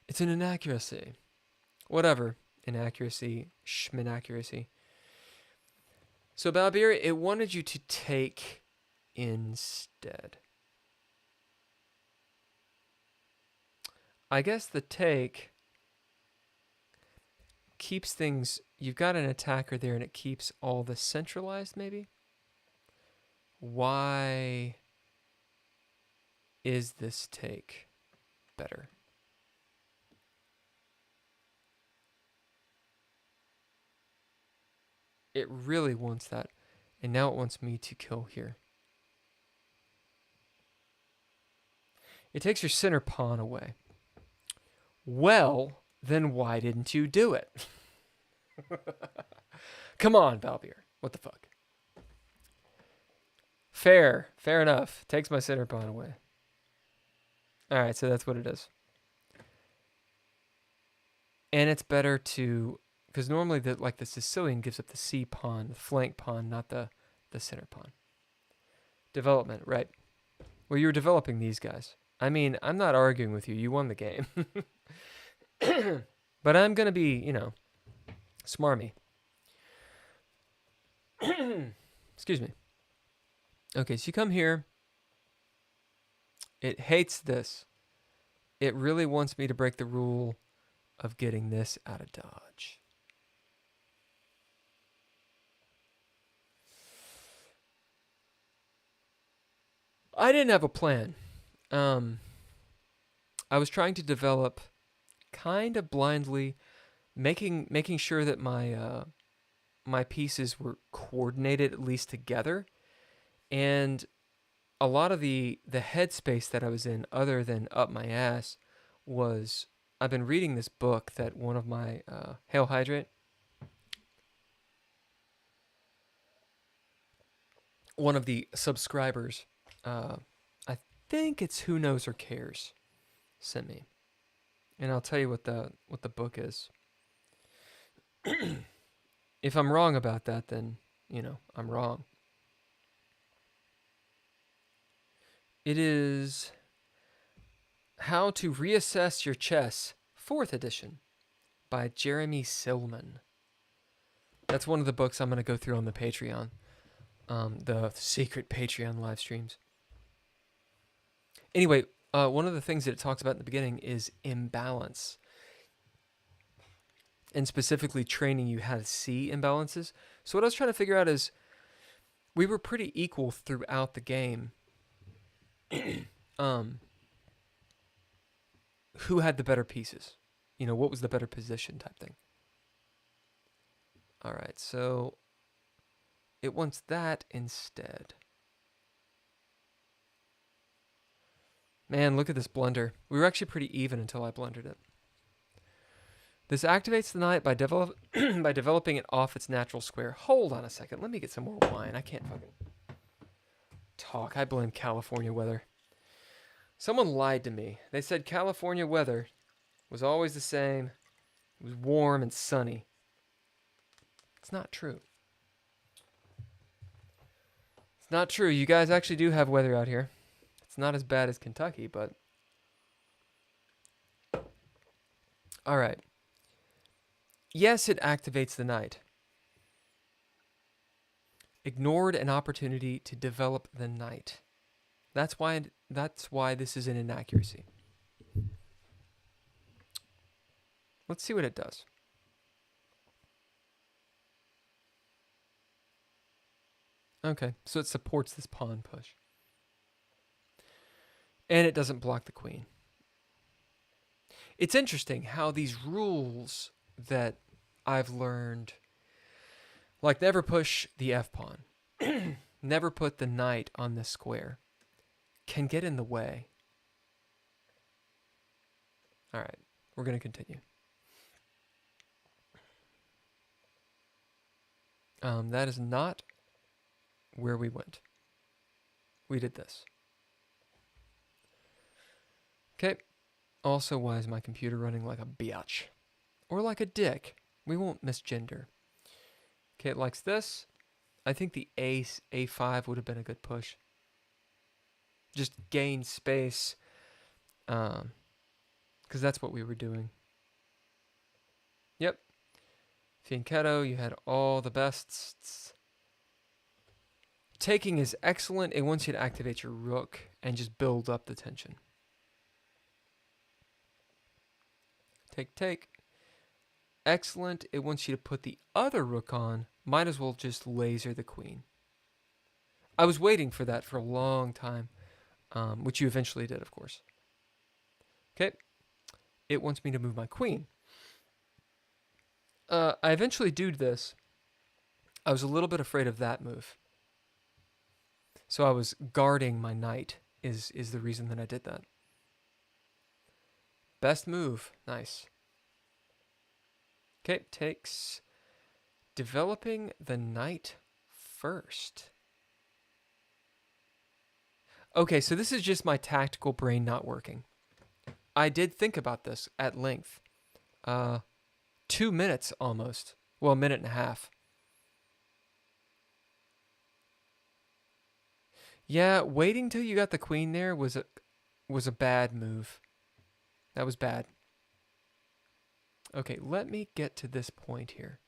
It's an inaccuracy. Whatever. Inaccuracy, schminaccuracy. So Balbir, it wanted you to take instead. I guess the take keeps things... You've got an attacker there and it keeps all the centralized, maybe? Why is this take better? It really wants that. And now it wants me to kill here. It takes your center pawn away. Well, then why didn't you do it? Come on, Balbir. What the fuck? Fair. Fair enough. Takes my center pawn away. Alright, so that's what it is. And it's better to... Because normally, the Sicilian gives up the C pawn, the flank pawn, not the center pawn. Development, right. Well, you were developing these guys. I mean, I'm not arguing with you. You won the game. But I'm going to be, you know, smarmy. Excuse me. Okay, so you come here. It hates this. It really wants me to break the rule of getting this out of dodge. I didn't have a plan. I was trying to develop kind of blindly, making sure that my my pieces were coordinated at least together, and a lot of the headspace that I was in, other than up my ass, was I've been reading this book that one of my Hail Hydrate, one of the subscribers, I think it's Who Knows or Cares, sent me, and I'll tell you what the book is. If I'm wrong about that, then, you know, I'm wrong. It is How to Reassess Your Chess, 4th edition, by Jeremy Silman. That's one of the books I'm going to go through on the Patreon, the secret Patreon live streams. Anyway, one of the things that it talks about in the beginning is imbalance, and specifically training you how to see imbalances. So what I was trying to figure out is, we were pretty equal throughout the game. Who had the better pieces? You know, what was the better position type thing? All right, so it wants that instead. Man, look at this blunder. We were actually pretty even until I blundered it. This activates the knight by developing it off its natural square. Hold on a second. Let me get some more wine. I can't fucking talk. I blame California weather. Someone lied to me. They said California weather was always the same. It was warm and sunny. It's not true. It's not true. You guys actually do have weather out here. It's not as bad as Kentucky, but... All right. Yes, it activates the knight. Ignored an opportunity to develop the knight. That's why this is an inaccuracy. Let's see what it does. Okay, so it supports this pawn push. And it doesn't block the queen. It's interesting how these rules that I've learned, like never push the f-pawn, never put the knight on the square, can get in the way. All right, we're going to continue. That is not where we went. We did this. Okay. Also, why is my computer running like a biatch? Or like a dick? We won't misgender. Okay, it likes this. I think the ace a5 would have been a good push. Just gain space, because that's what we were doing. Yep. Fianchetto, you had all the bests. Taking is excellent. It wants you to activate your rook and just build up the tension. Take. Excellent. It wants you to put the other rook on. Might as well just laser the queen. I was waiting for that for a long time, which you eventually did, of course. Okay. It wants me to move my queen. I eventually do this. I was a little bit afraid of that move. So I was guarding my knight is the reason that I did that. Best move. Nice. Okay, takes developing the knight first. Okay, so this is just my tactical brain not working. I did think about this at length. 2 minutes almost. Well, a minute and a half. Yeah, waiting till you got the queen there was a bad move. That was bad. Okay, let me get to this point here.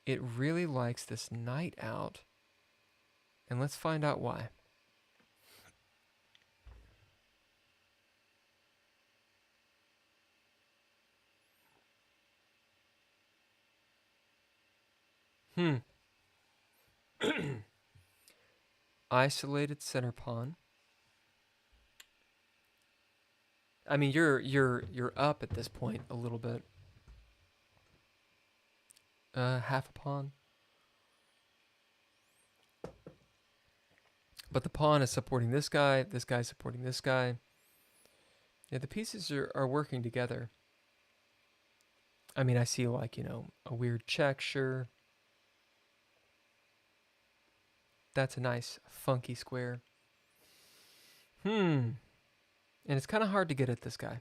It really likes this knight out. And let's find out why. Isolated center pawn. I mean, you're up at this point a little bit. Half a pawn. But the pawn is supporting this guy supporting this guy. Yeah, the pieces are working together. I mean, I see like, a weird check, sure. That's a nice funky square. And it's kind of hard to get at this guy.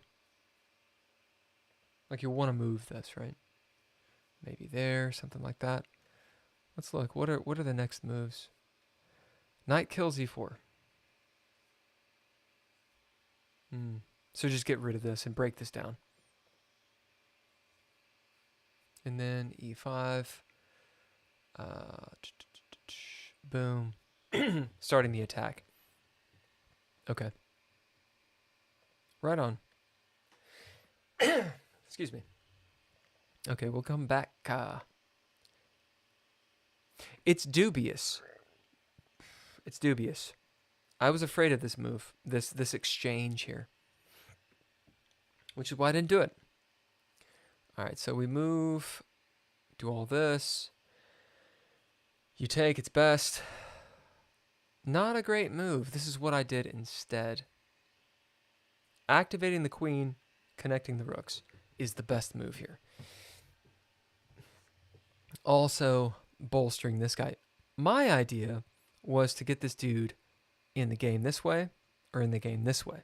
Like, you want to move this, right? Maybe there, something like that. Let's look. What are the next moves? Knight kills e4. So just get rid of this and break this down. And then e5. Boom. Starting the attack. Okay. Right on. Excuse me. Okay, we'll come back. It's dubious. It's dubious. I was afraid of this move, this exchange here, which is why I didn't do it. All right, so we move, do all this. You take, it's best. Not a great move. This is what I did instead. Activating the queen, connecting the rooks is the best move here. Also, bolstering this guy. My idea was to get this dude in the game this way or in the game this way.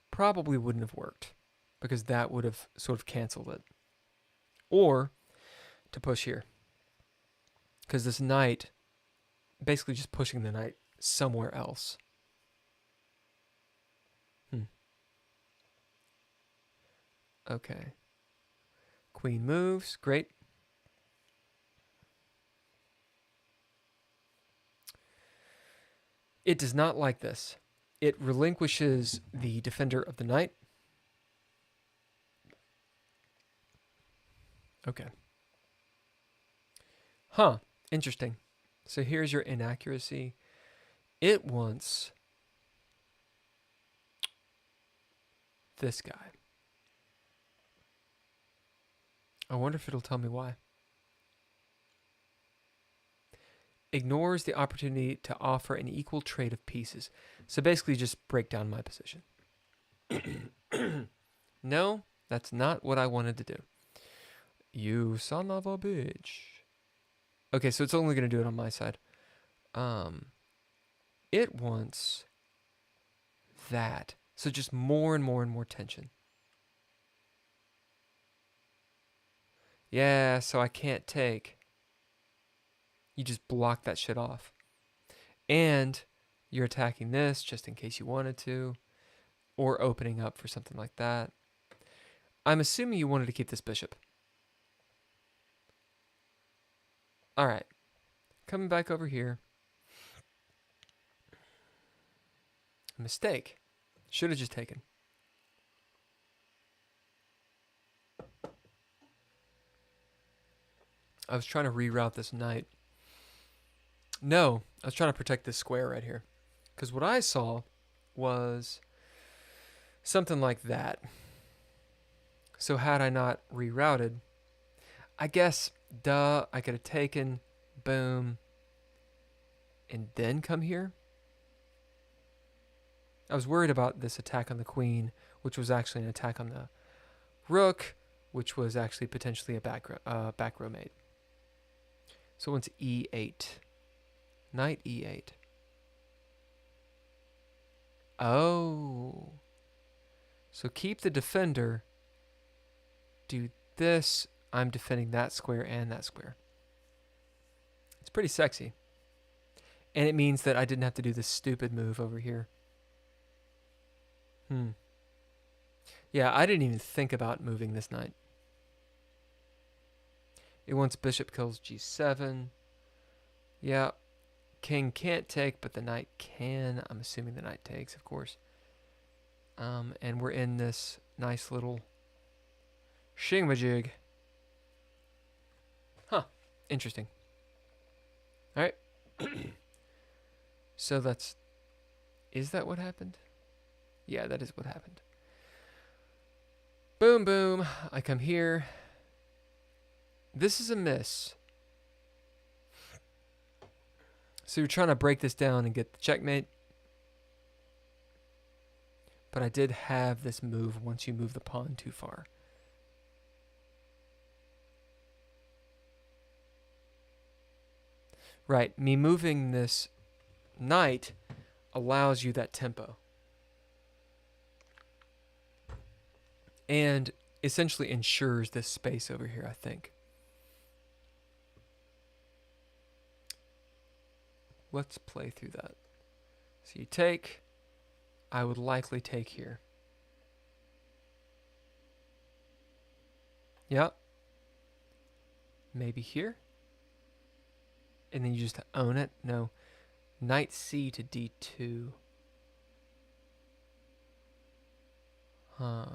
Probably wouldn't have worked because that would have sort of canceled it. Or to push here. Because this knight, basically just pushing the knight somewhere else. Okay. Queen moves. Great. It does not like this. It relinquishes the defender of the knight. Okay. Huh. Interesting. So here's your inaccuracy. It wants this guy. I wonder if it'll tell me why. Ignores the opportunity to offer an equal trade of pieces. So basically just break down my position. No, that's not what I wanted to do. You son of a bitch. Okay, so it's only going to do it on my side. It wants that. So just more and more and more tension. Yeah, so I can't take. You just block that shit off. And you're attacking this just in case you wanted to, or opening up for something like that. I'm assuming you wanted to keep this bishop. All right. Coming back over here. A mistake. Should have just taken. I was trying to reroute this knight. No, I was trying to protect this square right here. Because what I saw was something like that. So had I not rerouted, I guess, duh, I could have taken, boom, and then come here. I was worried about this attack on the queen, which was actually an attack on the rook, which was actually potentially a back row mate. So once e8. Knight e8. Oh. So keep the defender. Do this. I'm defending that square and that square. It's pretty sexy. And it means that I didn't have to do this stupid move over here. Yeah, I didn't even think about moving this knight. It wants bishop kills g7. Yeah. King can't take, but the knight can. I'm assuming the knight takes, of course. And we're in this nice little shingamajig. Huh. Interesting. All right. So that's... Is that what happened? Yeah, that is what happened. Boom, boom. I come here. This is a miss. So you're trying to break this down and get the checkmate. But I did have this move once you move the pawn too far. Right, me moving this knight allows you that tempo. And essentially ensures this space over here, I think. Let's play through that. So you take. I would likely take here. Yep. Maybe here. And then you just own it. No. Knight C to D2. Huh.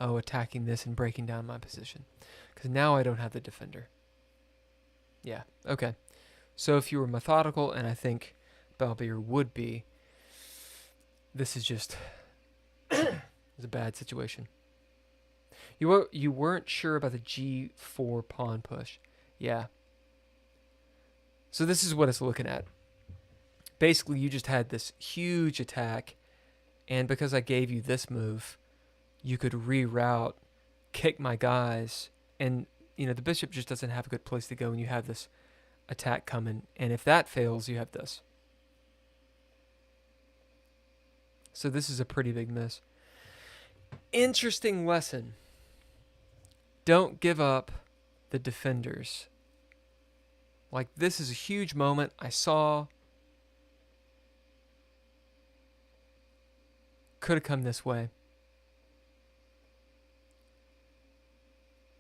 Oh, attacking this and breaking down my position. Because now I don't have the defender. Yeah, okay. So if you were methodical, and I think Balbier would be, this is just it's a bad situation. You weren't sure about the G4 pawn push. Yeah. So this is what it's looking at. Basically, you just had this huge attack, and because I gave you this move, you could reroute, kick my guys, and the bishop just doesn't have a good place to go when you have this attack coming. And if that fails, you have this. So this is a pretty big miss. Interesting lesson. Don't give up the defenders. Like, this is a huge moment. I saw. Could have come this way.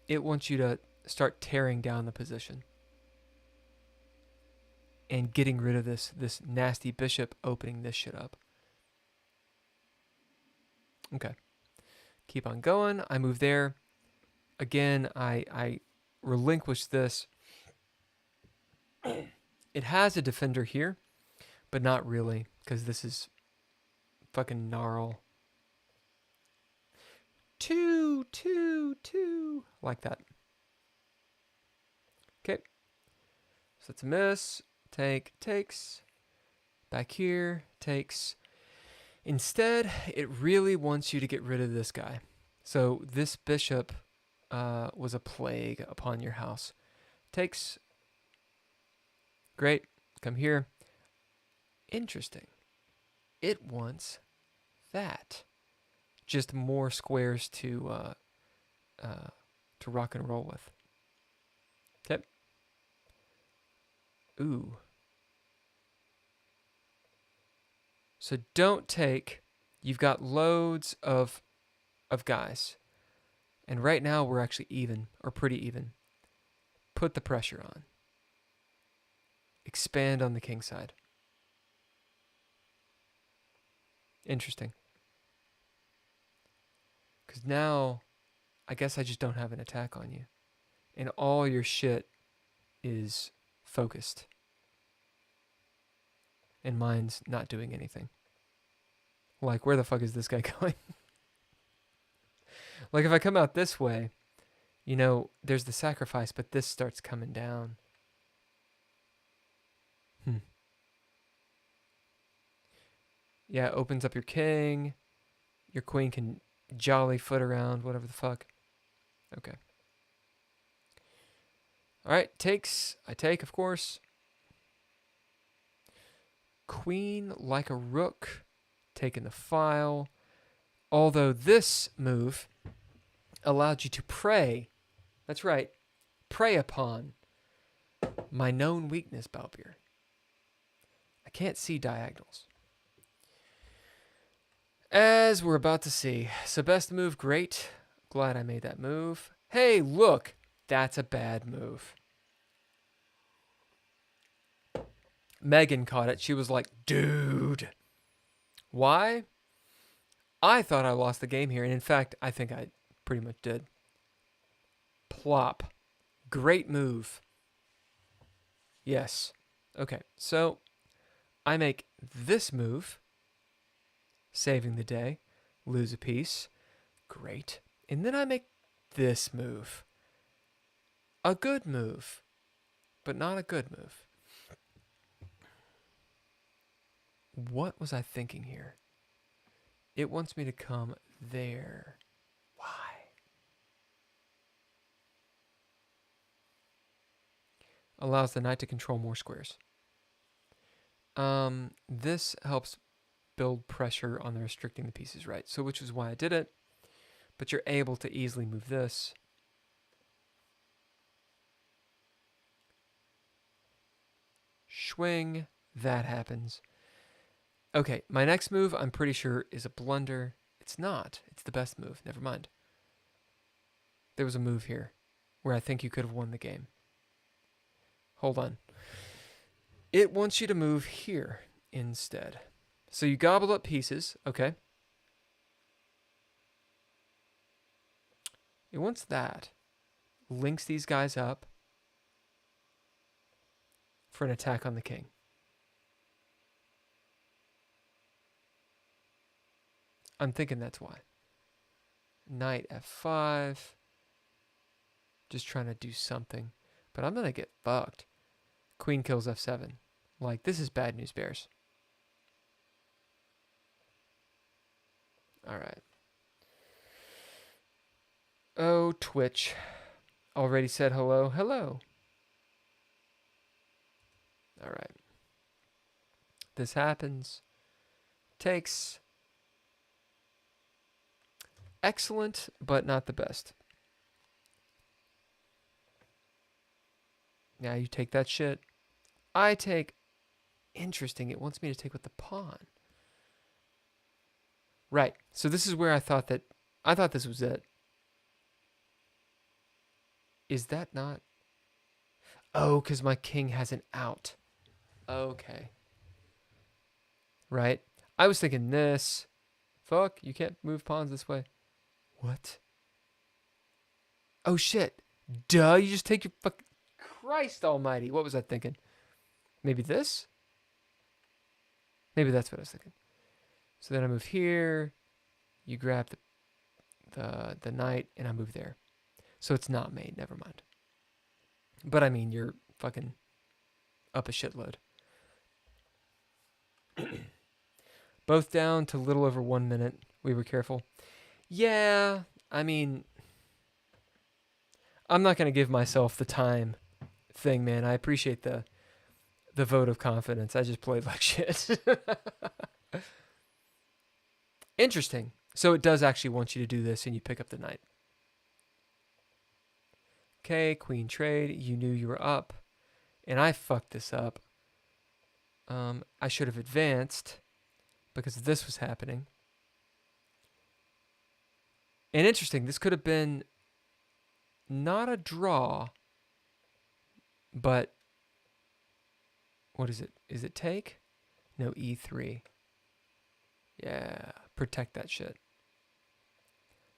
It wants you to start tearing down the position. And getting rid of this nasty bishop, opening this shit up. Okay. Keep on going. I move there. Again, I relinquish this. It has a defender here, but not really, because this is fucking gnarl. 2, 2, 2. Like that. Okay. So it's a miss. Takes. Back here. Takes. Instead, it really wants you to get rid of this guy. So this bishop was a plague upon your house. Takes. Great. Come here. Interesting. It wants that. Just more squares to rock and roll with. Okay. Ooh. So don't take. You've got loads of guys. And right now we're actually even, or pretty even. Put the pressure on. Expand on the king side. Interesting. Because now, I guess I just don't have an attack on you. And all your shit is focused. And mine's not doing anything. Like, where the fuck is this guy going? Like, if I come out this way, you know, there's the sacrifice, but this starts coming down. Yeah, it opens up your king. Your queen can jolly foot around, whatever the fuck. Okay. All right, takes. I take, of course. Queen like a rook. Taking the file. Although this move allowed you to prey. That's right. Prey upon my known weakness, Balbier. I can't see diagonals. As we're about to see. So best move, great. Glad I made that move. Hey, look. That's a bad move. Megan caught it. She was like, dude. Why? I thought I lost the game here. And in fact, I think I pretty much did. Plop. Great move. Yes. Okay, so I make this move. Saving the day. Lose a piece. Great. And then I make this move. A good move. But not a good move. What was I thinking here? It wants me to come there. Why? Allows the knight to control more squares. This helps build pressure on the restricting the pieces, right? So which is why I did it. But you're able to easily move this. Swing. That happens. Okay, my next move, I'm pretty sure, is a blunder. It's not. It's the best move. Never mind. There was a move here where I think you could have won the game. Hold on. It wants you to move here instead. So you gobble up pieces. Okay. It wants that. Links these guys up for an attack on the king. I'm thinking that's why. Knight f5. Just trying to do something. But I'm going to get fucked. Queen kills f7. Like, this is bad news, bears. Alright. Oh, Twitch. Already said hello. Hello. Alright. This happens. Takes. Excellent, but not the best. Now you take that shit. I take... Interesting, it wants me to take with the pawn. Right, so this is where I thought this was it. Is that not... Oh, because my king has an out. Okay. Right. I was thinking this. Fuck, you can't move pawns this way. What? Oh, shit. Duh, you just take your fuck... Christ almighty. What was I thinking? Maybe this? Maybe that's what I was thinking. So then I move here. You grab the knight, and I move there. So it's not made. Never mind. But I mean, you're fucking up a shitload. Both down to a little over 1 minute. We were careful. Yeah, I mean, I'm not going to give myself the time thing, man. I appreciate the vote of confidence. I just played like shit. Interesting. So it does actually want you to do this, and you pick up the knight. Okay, queen trade. You knew you were up. And I fucked this up. I should have advanced because this was happening. And interesting, this could have been not a draw, but what is it? Is it take? No, E3. Yeah, protect that shit.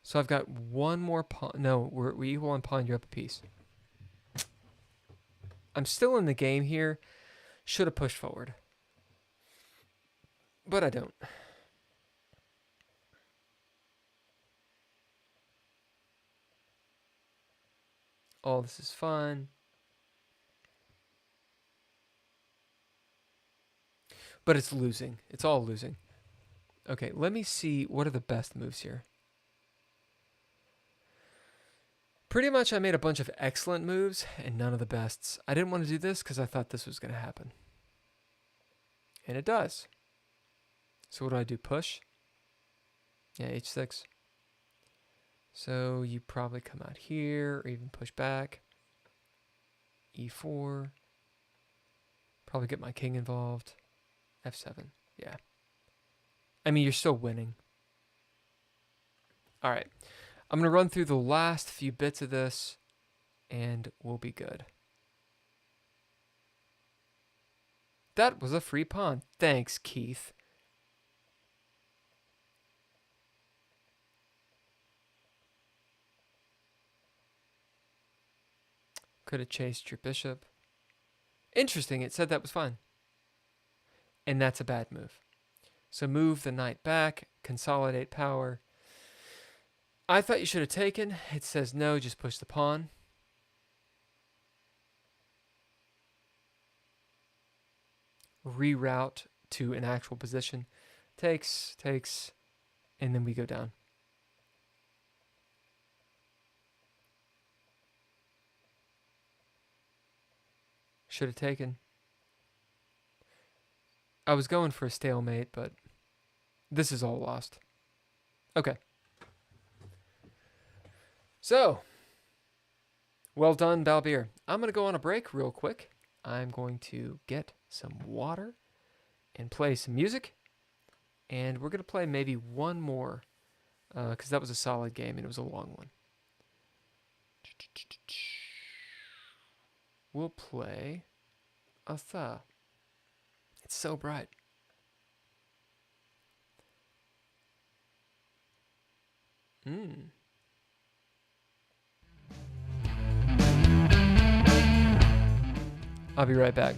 So I've got one more pawn. No, we equal on pawn. You're up a piece. I'm still in the game here. Should have pushed forward. But I don't. All this is fun. But it's losing. It's all losing. Okay, let me see what are the best moves here. Pretty much I made a bunch of excellent moves and none of the bests. I didn't want to do this because I thought this was going to happen. And it does. So what do? Push? Yeah, H6. So you probably come out here or even push back. E4. Probably get my king involved. F7. Yeah. I mean, you're still winning. All right. I'm going to run through the last few bits of this, and we'll be good. That was a free pawn. Thanks, Keith. Could have chased your bishop. Interesting, it said that was fine. And that's a bad move. So move the knight back, consolidate power. I thought you should have taken. It says no, just push the pawn. Reroute to an actual position. Takes, and then we go down. Should have taken. I was going for a stalemate, but this is all lost. Okay. So, well done, Balbir. I'm going to go on a break real quick. I'm going to get some water and play some music. And we're going to play maybe one more, because that was a solid game and it was a long one. We'll play Atha. It's so bright. I'll be right back.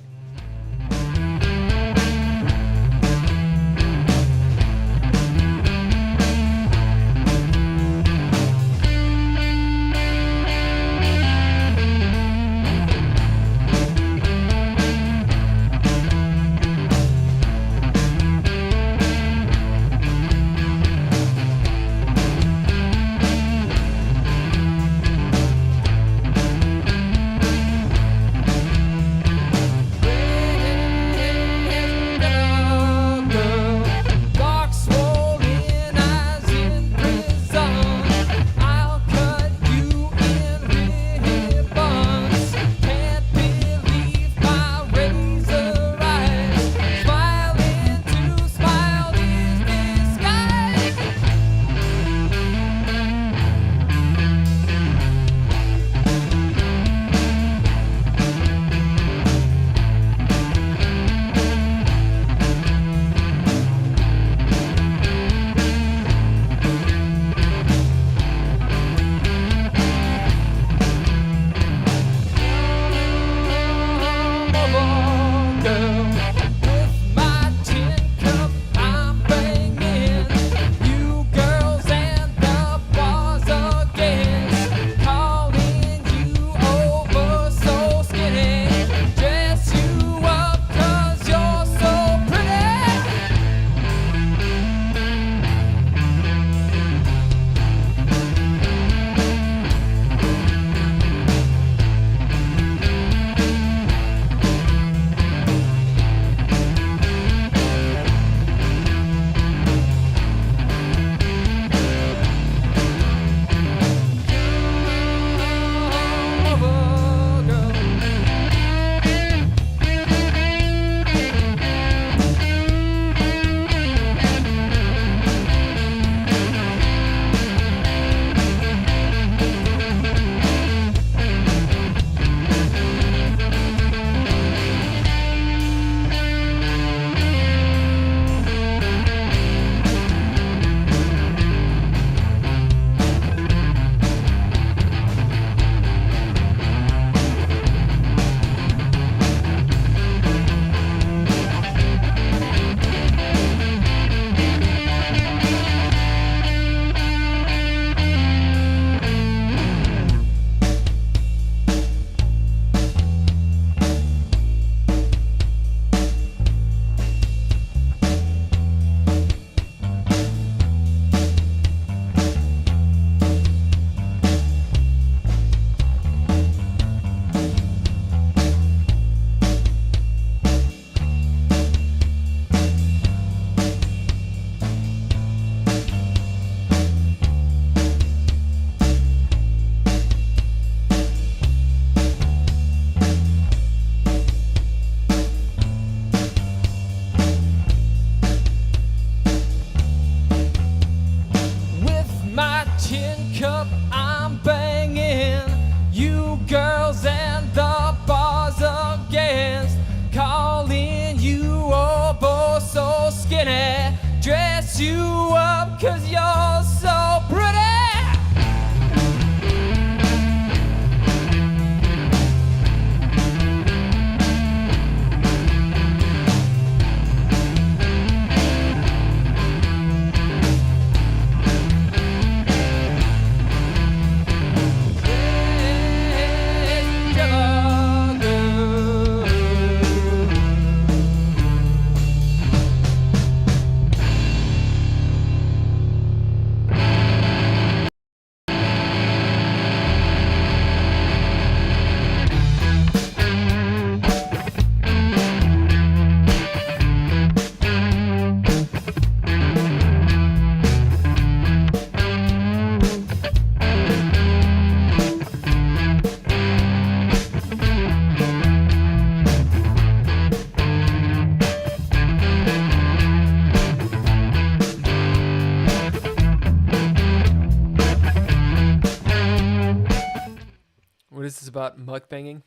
about mukbanging.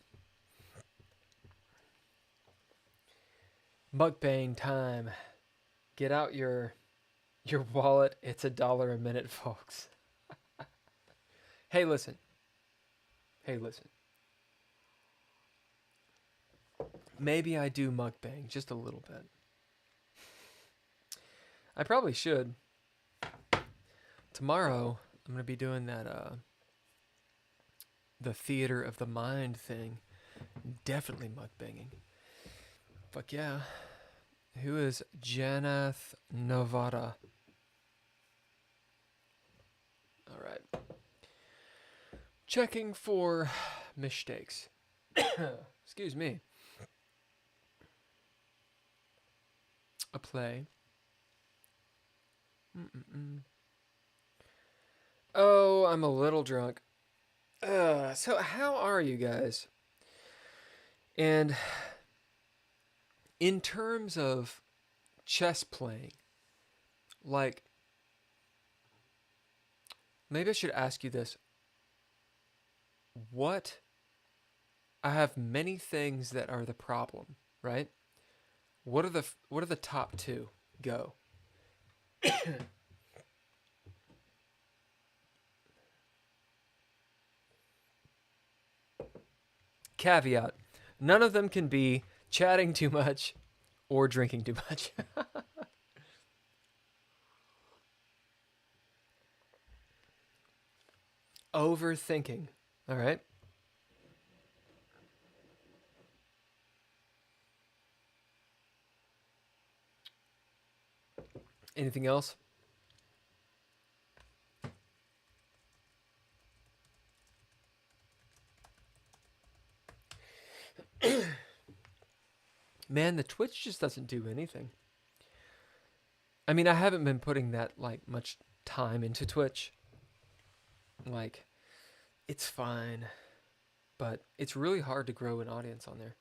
Mukbang time. Get out your wallet. It's $1 a minute, folks. Hey, listen. Hey, listen. Maybe I do mukbang just a little bit. I probably should. Tomorrow, I'm going to be doing that, the theater of the mind thing. Definitely mukbanging. Fuck yeah. Who is Janath Novara? All right. Checking for mistakes. Excuse me. A play. Oh, I'm a little drunk. So how are you guys? And in terms of chess playing, like, maybe I should ask you this. What? I have many things that are the problem, right? What are the top two? Go. Caveat: none of them can be chatting too much or drinking too much. Overthinking. All right. Anything else? Man, the Twitch just doesn't do anything. I mean, I haven't been putting that like much time into Twitch. Like, it's fine, but it's really hard to grow an audience on there.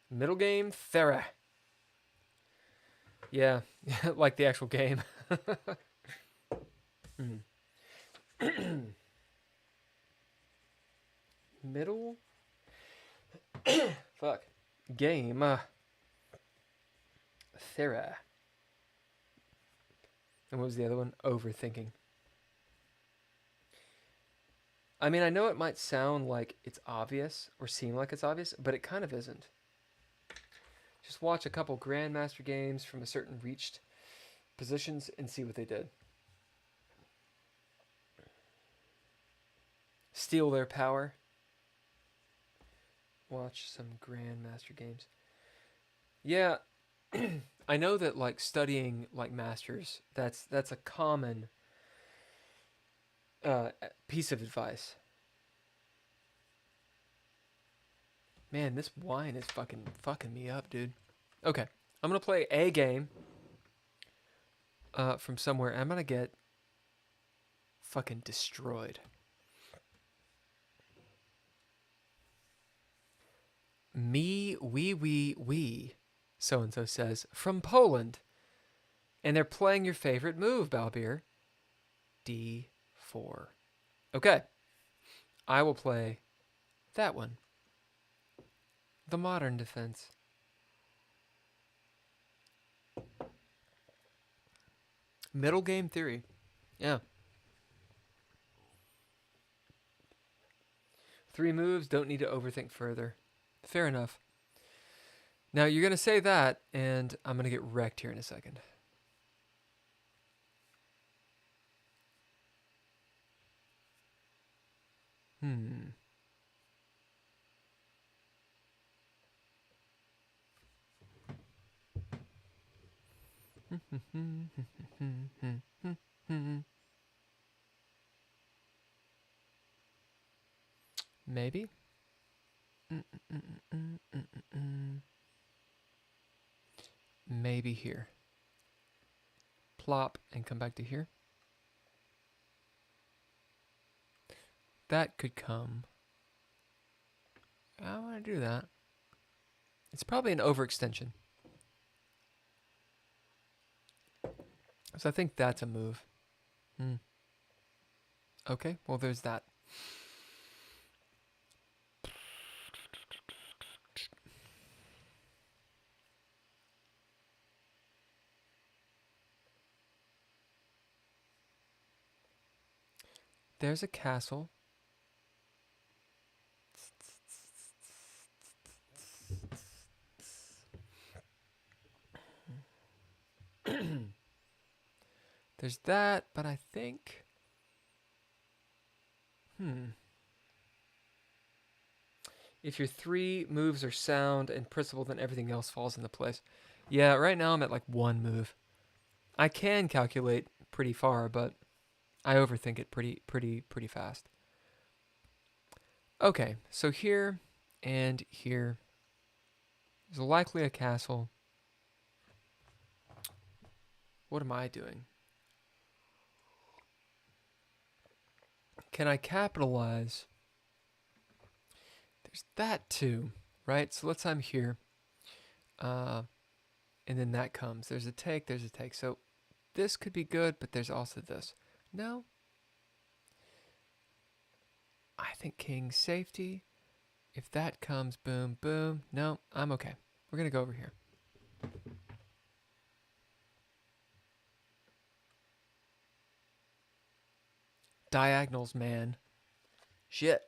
Middle game, Thera. Yeah, like the actual game. Middle? Fuck. Game. Thera. And what was the other one? Overthinking. I mean, I know it might sound like it's obvious or seem like it's obvious, but it kind of isn't. Just watch a couple Grandmaster games from a certain reached positions and see what they did. Steal their power. Watch some Grandmaster games. Yeah, I know that like studying like masters, that's a common piece of advice. Man, this wine is fucking me up, dude. Okay, I'm gonna play a game from somewhere. I'm gonna get fucking destroyed. We, so and so says, from Poland. And they're playing your favorite move, Balbir. D4. Okay. I will play that one. The modern defense. Middle game theory. Yeah. 3 moves, don't need to overthink further. Fair enough. Now, you're going to say that, and I'm going to get wrecked here in a second. Maybe? Maybe here. Plop and come back to here. That could come. I want to do that. It's probably an overextension. So I think that's a move. Okay, well, there's that. There's a castle. There's that, but I think... If your 3 moves are sound and principal, then everything else falls into place. Yeah, right now I'm at like 1 move. I can calculate pretty far, but I overthink it pretty fast. Okay, so here and here is likely a castle. What am I doing? Can I capitalize? There's that too, right? So let's say I'm here. And then that comes. There's a take, there's a take. So this could be good, but there's also this. No. I think king safety. If that comes, boom, boom. No, I'm okay. We're going to go over here. Diagonals, man. Shit.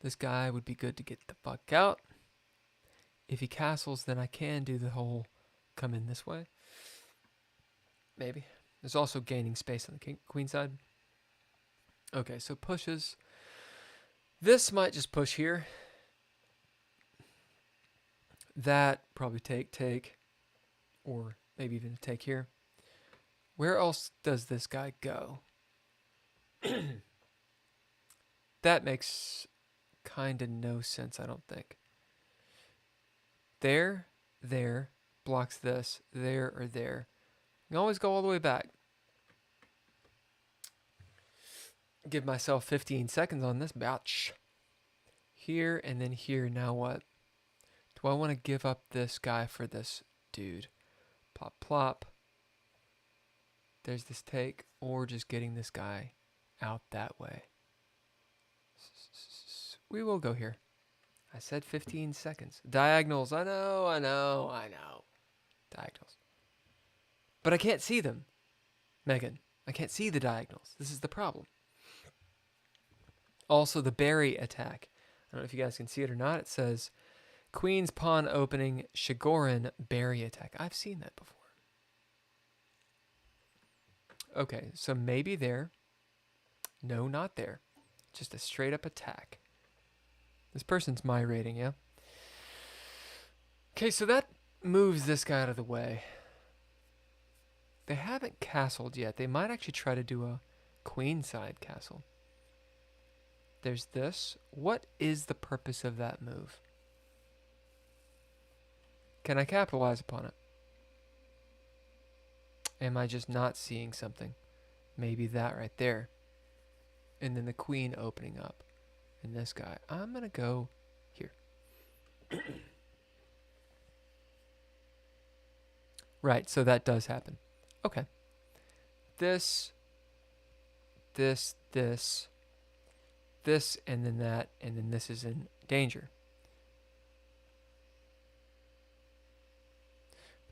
This guy would be good to get the fuck out. If he castles, then I can do the whole come in this way. Maybe. There's also gaining space on the queen side. Okay, so pushes. This might just push here. That probably take. Or maybe even a take here. Where else does this guy go? That makes kind of no sense, I don't think. There, blocks this, there, or there. You can always go all the way back. Give myself 15 seconds on this batch. Here and then here, now what? Do I want to give up this guy for this dude? Plop, plop. There's this take, or just getting this guy out that way. We will go here. I said 15 seconds. Diagonals, I know. Diagonals. But I can't see them, Megan. I can't see the diagonals. This is the problem. Also, the berry attack. I don't know if you guys can see it or not. It says, Queen's Pawn opening, Shigorin berry attack. I've seen that before. Okay, so maybe there. No, not there. Just a straight up attack. This person's my rating, yeah? Okay, so that moves this guy out of the way. They haven't castled yet. They might actually try to do a queenside castle. There's this. What is the purpose of that move? Can I capitalize upon it? Am I just not seeing something? Maybe that right there. And then the queen opening up. And this guy. I'm going to go here. Right, so that does happen. Okay. This, and then that, and then this is in danger.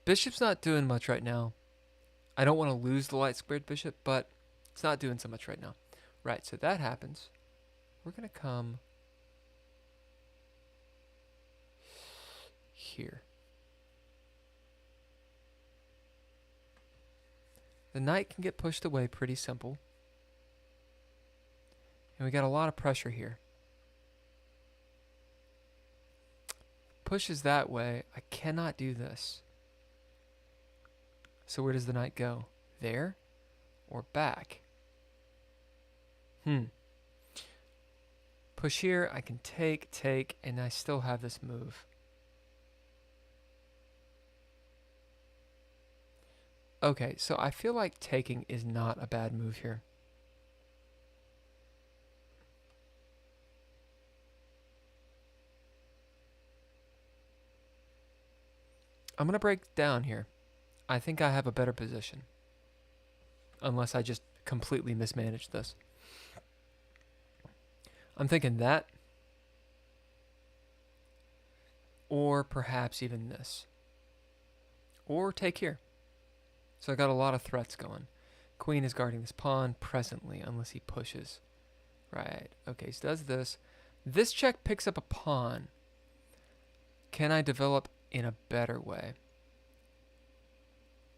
Bishop's not doing much right now. I don't want to lose the light squared bishop, but it's not doing so much right now. Right, so that happens. We're going to come here. The knight can get pushed away pretty simple. And we got a lot of pressure here. Pushes that way. I cannot do this. So where does the knight go? There or back? Push here. I can take, and I still have this move. Okay, so I feel like taking is not a bad move here. I'm going to break down here. I think I have a better position. Unless I just completely mismanaged this. I'm thinking that. Or perhaps even this. Or take here. So I got a lot of threats going. Queen is guarding this pawn presently, unless he pushes. Right. Okay, so does this. This check picks up a pawn. Can I develop in a better way?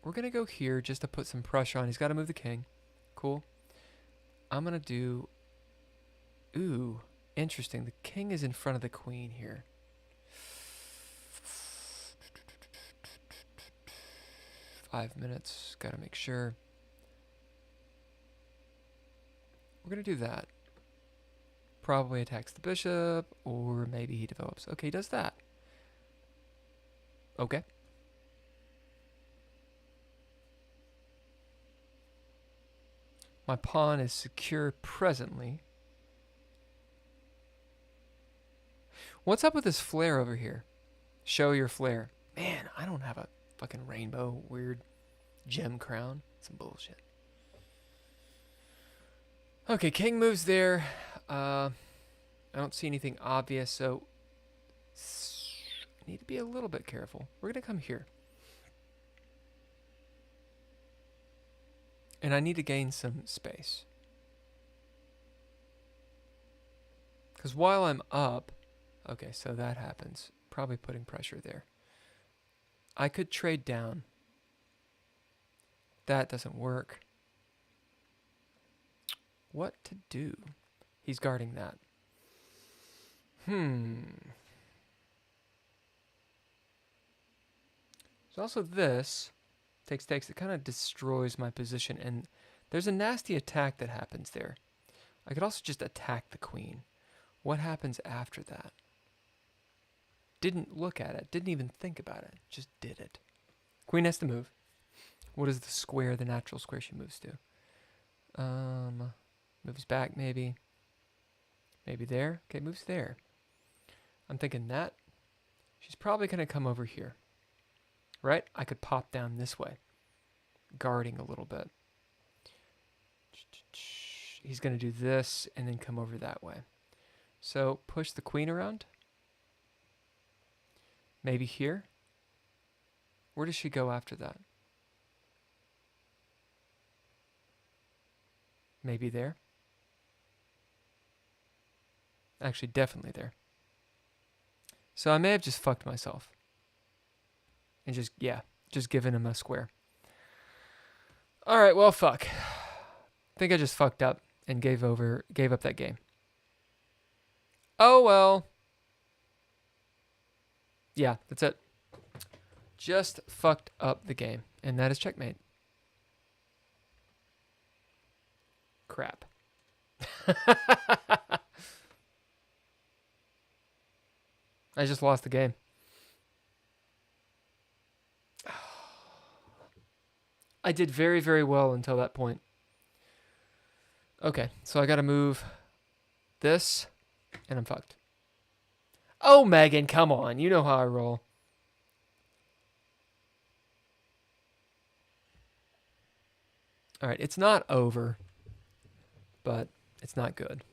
We're going to go here just to put some pressure on. He's got to move the king. Cool. I'm going to do... Ooh, interesting. The king is in front of the queen here. Five minutes. Got to make sure. We're going to do that. Probably attacks the bishop, or maybe he develops. Okay, he does that. Okay. My pawn is secure presently. What's up with this flare over here? Show your flare. Man, I don't have a fucking rainbow weird gem crown. Some bullshit. Okay, king moves there. I don't see anything obvious, so I need to be a little bit careful. We're going to come here. And I need to gain some space. Because while I'm up... Okay, so that happens. Probably putting pressure there. I could trade down. That doesn't work. What to do? He's guarding that. There's also this. Takes. It kind of destroys my position. And there's a nasty attack that happens there. I could also just attack the queen. What happens after that? Didn't look at it. Didn't even think about it. Just did it. Queen has to move. What is the square, the natural square she moves to? Moves back maybe. Maybe there. Okay, moves there. I'm thinking that. She's probably going to come over here. Right? I could pop down this way. Guarding a little bit. He's going to do this and then come over that way. So push the queen around. Maybe here. Where does she go after that? Maybe there. Actually, definitely there. So I may have just fucked myself. And just given him a square. Alright, well, fuck. I think I just fucked up and gave up that game. Oh, well. Yeah, that's it. Just fucked up the game. And that is checkmate. Crap. I just lost the game. I did very, very well until that point. Okay, so I gotta move this, and I'm fucked. Oh, Megan, come on. You know how I roll. All right, it's not over, but it's not good.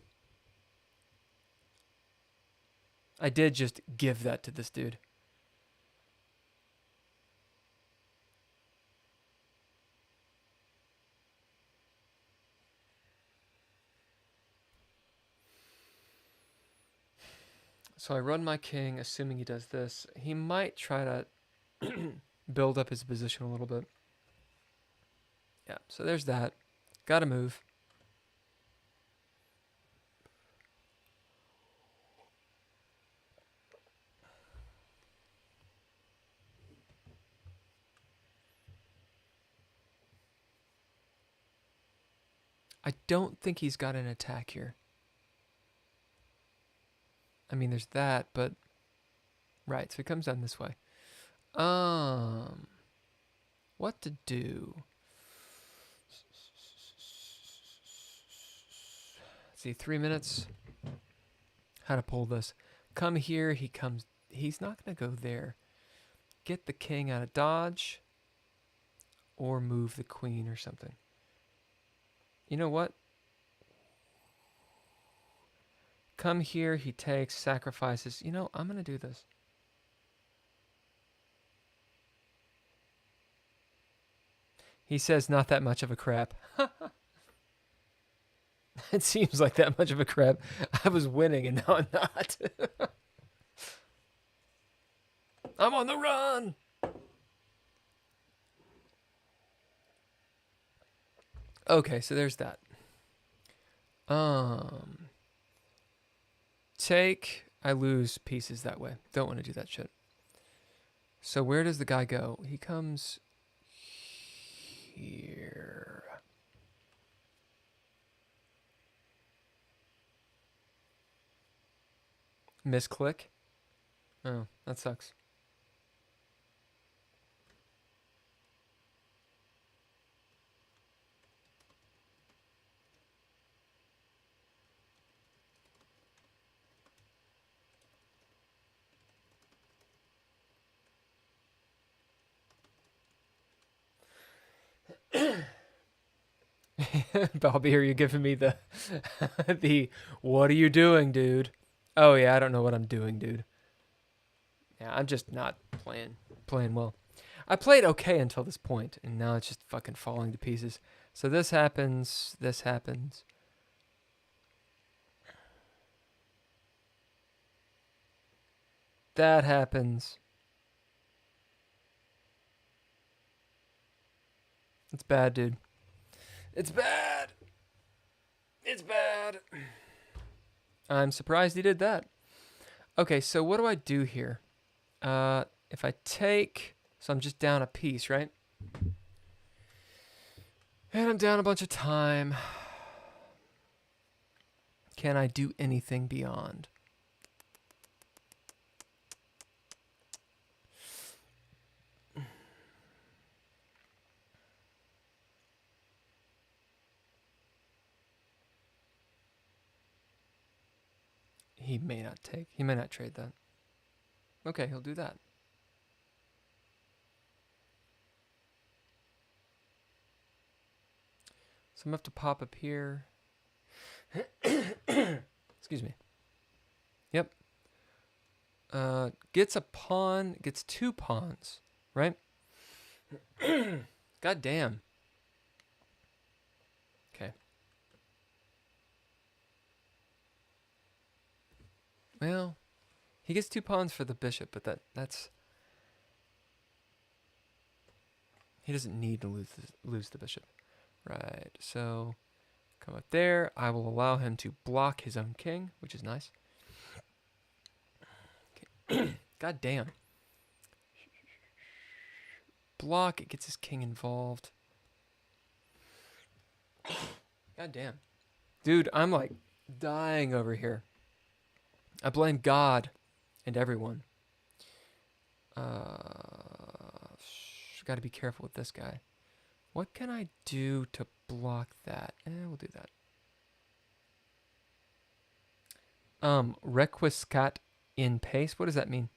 I did just give that to this dude. So I run my king, assuming he does this. He might try to build up his position a little bit. Yeah, so there's that. Gotta move. I don't think he's got an attack here. I mean, there's that, but... Right, so it comes down this way. What to do? Let's see, 3 minutes. How to pull this. Come here, he comes... He's not going to go there. Get the king out of dodge. or move the queen or something. You know what? Come here, he takes, sacrifices. You know, I'm going to do this. He says not that much of a crap. It seems like that much of a crap. I was winning and now I'm not. I'm on the run. Okay, so there's that. Take. I lose pieces that way. Don't want to do that shit. So where does the guy go? He comes here. Misclick. Oh, that sucks. Bobby, are you giving me the the what are you doing, dude? Oh yeah, I don't know what I'm doing, dude. Yeah, I'm just not playing well. I played okay until this point, and now it's just fucking falling to pieces. So this happens, this happens. That happens. It's bad, dude. It's bad. It's bad. I'm surprised he did that. Okay, so what do I do here? If I take... So I'm just down a piece, right? And I'm down a bunch of time. Can I do anything beyond? He may not take. He may not trade that. Okay, he'll do that. So I'm going to have to pop up here. Excuse me. Yep. Gets a pawn. Gets 2 pawns. Right? God damn. Okay. Well, he gets 2 pawns for the bishop, but that's... He doesn't need to lose the bishop. Right, so come up there. I will allow him to block his own king, which is nice. Okay. God damn. Block, it gets his king involved. God damn. Dude, I'm like dying over here. I blame God and everyone. Got to be careful with this guy. What can I do to block that? We'll do that. Requiescat in pace. What does that mean?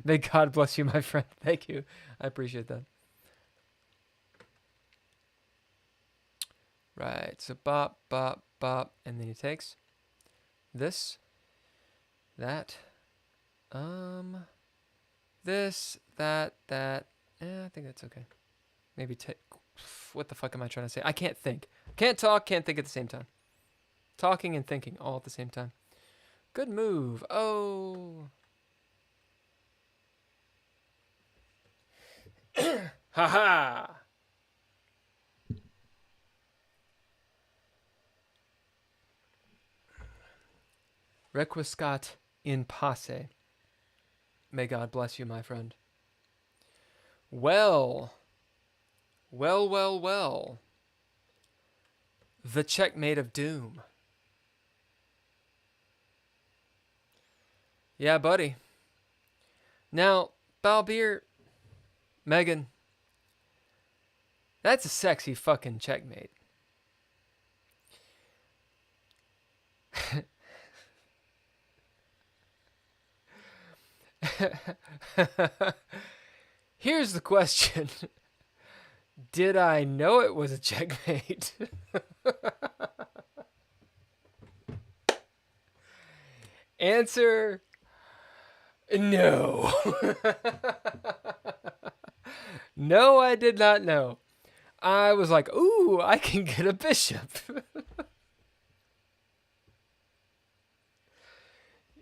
May God bless you, my friend. Thank you. I appreciate that. Right. So bop, bop, bop. And then he takes this, that, this, that. I think that's okay. Maybe take... What the fuck am I trying to say? I can't think. Can't talk, can't think at the same time. Talking and thinking all at the same time. Good move. Oh. Ha-ha. Requiescat in pace. May God bless you, my friend. Well. The checkmate of doom. Yeah, buddy. Now, Balbir, Megan, that's a sexy fucking checkmate. Here's the question. Did I know it was a checkmate? Answer, no. No, I did not know. I was like, ooh, I can get a bishop.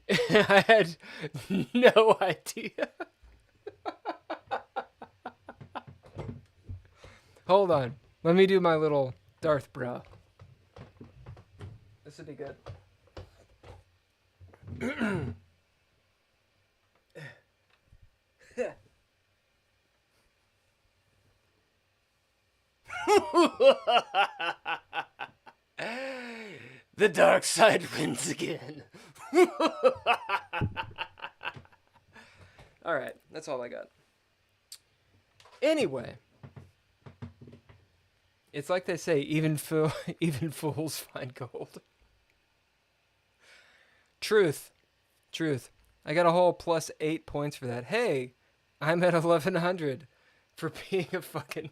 I had no idea. Hold on. Let me do my little Darth BRUH. This would be good. The dark side wins again. All right, that's all I got. Anyway, it's like they say, even fools find gold. Truth. I got a whole plus 8 points for that. Hey, I'm at 1100 for being a fucking...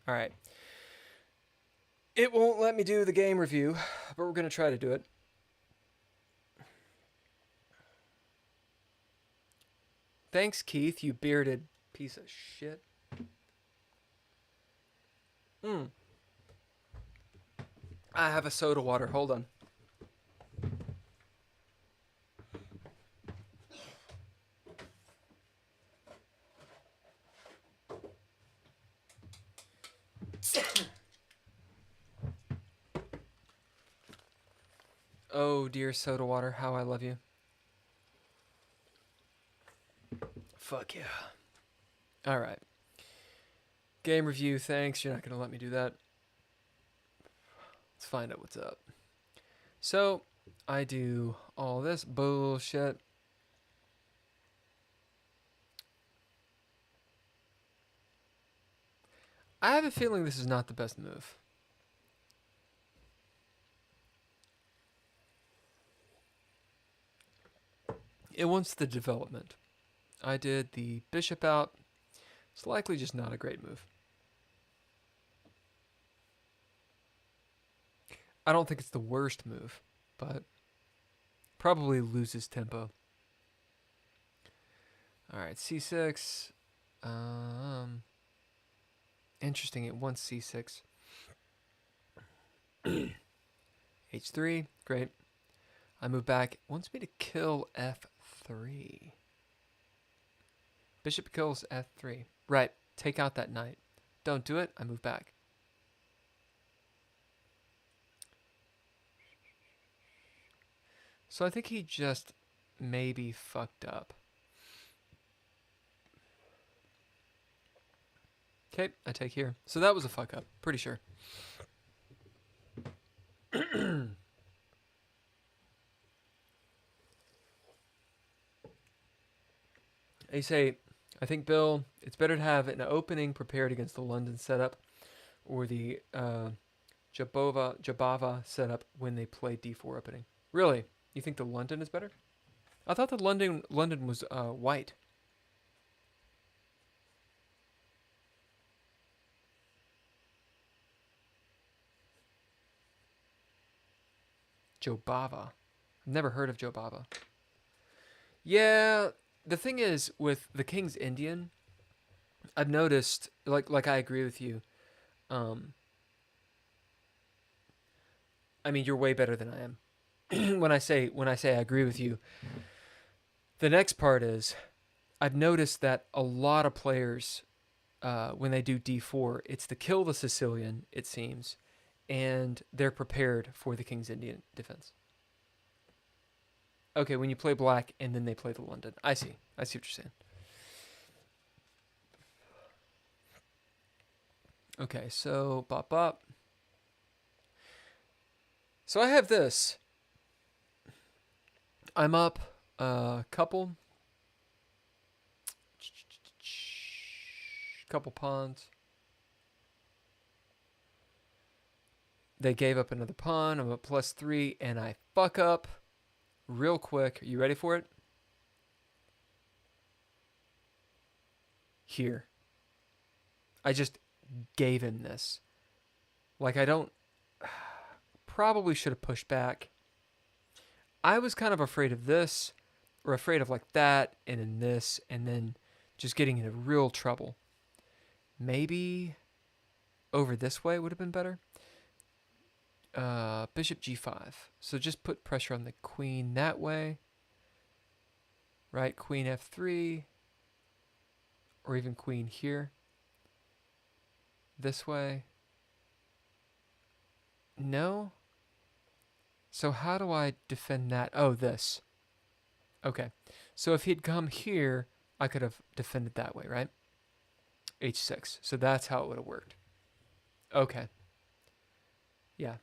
All right. It won't let me do the game review, but we're going to try to do it. Thanks, Keith, you bearded piece of shit. I have a soda water. Hold on. Oh, dear soda water, how I love you. Fuck yeah. All right. Game review, thanks. You're not going to let me do that. Let's find out what's up. So, I do all this bullshit. I have a feeling this is not the best move. It wants the development. I did the bishop out. It's likely just not a great move. I don't think it's the worst move, but probably loses tempo. All right, c6. Interesting, it wants c6. h3, great. I move back. It wants me to kill f3. Bishop kills f3. Right, take out that knight. Don't do it, I move back. So I think he just maybe fucked up. Okay, I take here. So that was a fuck up, pretty sure. They say, I think, Bill, it's better to have an opening prepared against the London setup or the Jabava setup when they play d4 opening. Really? You think the London is better? I thought the London was white. Jobava. I've never heard of Jobava. Yeah, the thing is with the King's Indian, I've noticed, like I agree with you. I mean, you're way better than I am. when I say I agree with you, the next part is I've noticed that a lot of players, when they do d4, it's to kill the Sicilian, it seems, and they're prepared for the King's Indian defense. Okay, when you play black and then they play the London. I see what you're saying. Okay, so bop bop. So I have this. I'm up a couple pawns. They gave up another pawn. I'm up +3, and I fuck up real quick. Are you ready for it? Here. I just gave him this. Like, I don't... Probably should have pushed back. I was kind of afraid of this, or afraid of like that, and then this, and then just getting into real trouble. Maybe over this way would have been better. Bishop g5. So just put pressure on the queen that way. Right, queen f3. Or even queen here. This way. No? So how do I defend that? Oh, this. Okay. So if he'd come here, I could have defended that way, right? h6. So that's how it would have worked. Okay. Yeah.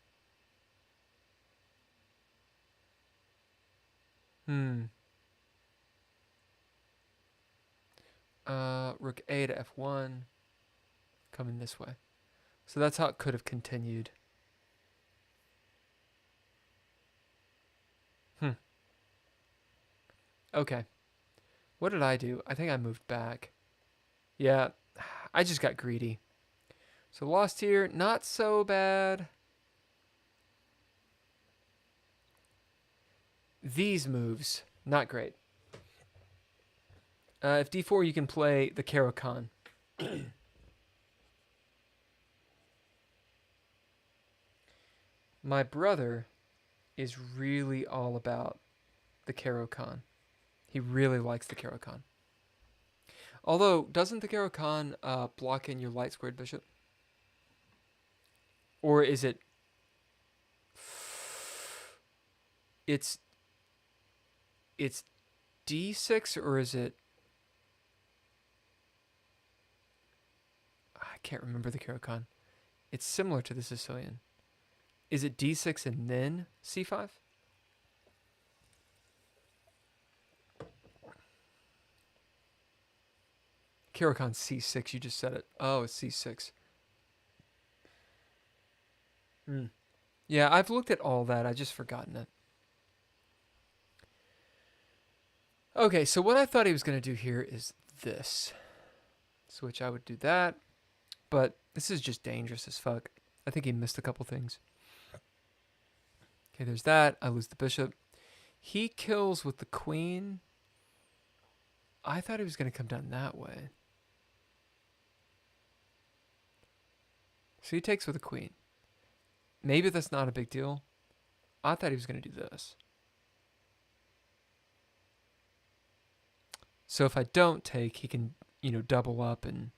Rook a to f1. Coming this way. So that's how it could have continued. Okay. What did I do? I think I moved back. Yeah, I just got greedy. So lost here, not so bad. These moves, not great. If d4, you can play the Caro-Kann. My brother is really all about the Caro-Kann. He really likes the Caro-Kann. Although, doesn't the Caro-Kann block in your light squared bishop? Or is it... It's d6, or is it... I can't remember the Caro-Kann. It's similar to the Sicilian. Is it d6 and then c5? Caro-Kann c6, you just said it. Oh, it's c6. Yeah, I've looked at all that. I just forgotten it. Okay, so what I thought he was going to do here is this. Switch, I would do that. But this is just dangerous as fuck. I think he missed a couple things. Okay, there's that. I lose the bishop. He kills with the queen. I thought he was going to come down that way. So he takes with a queen. Maybe that's not a big deal. I thought he was going to do this. So if I don't take, he can, double up and,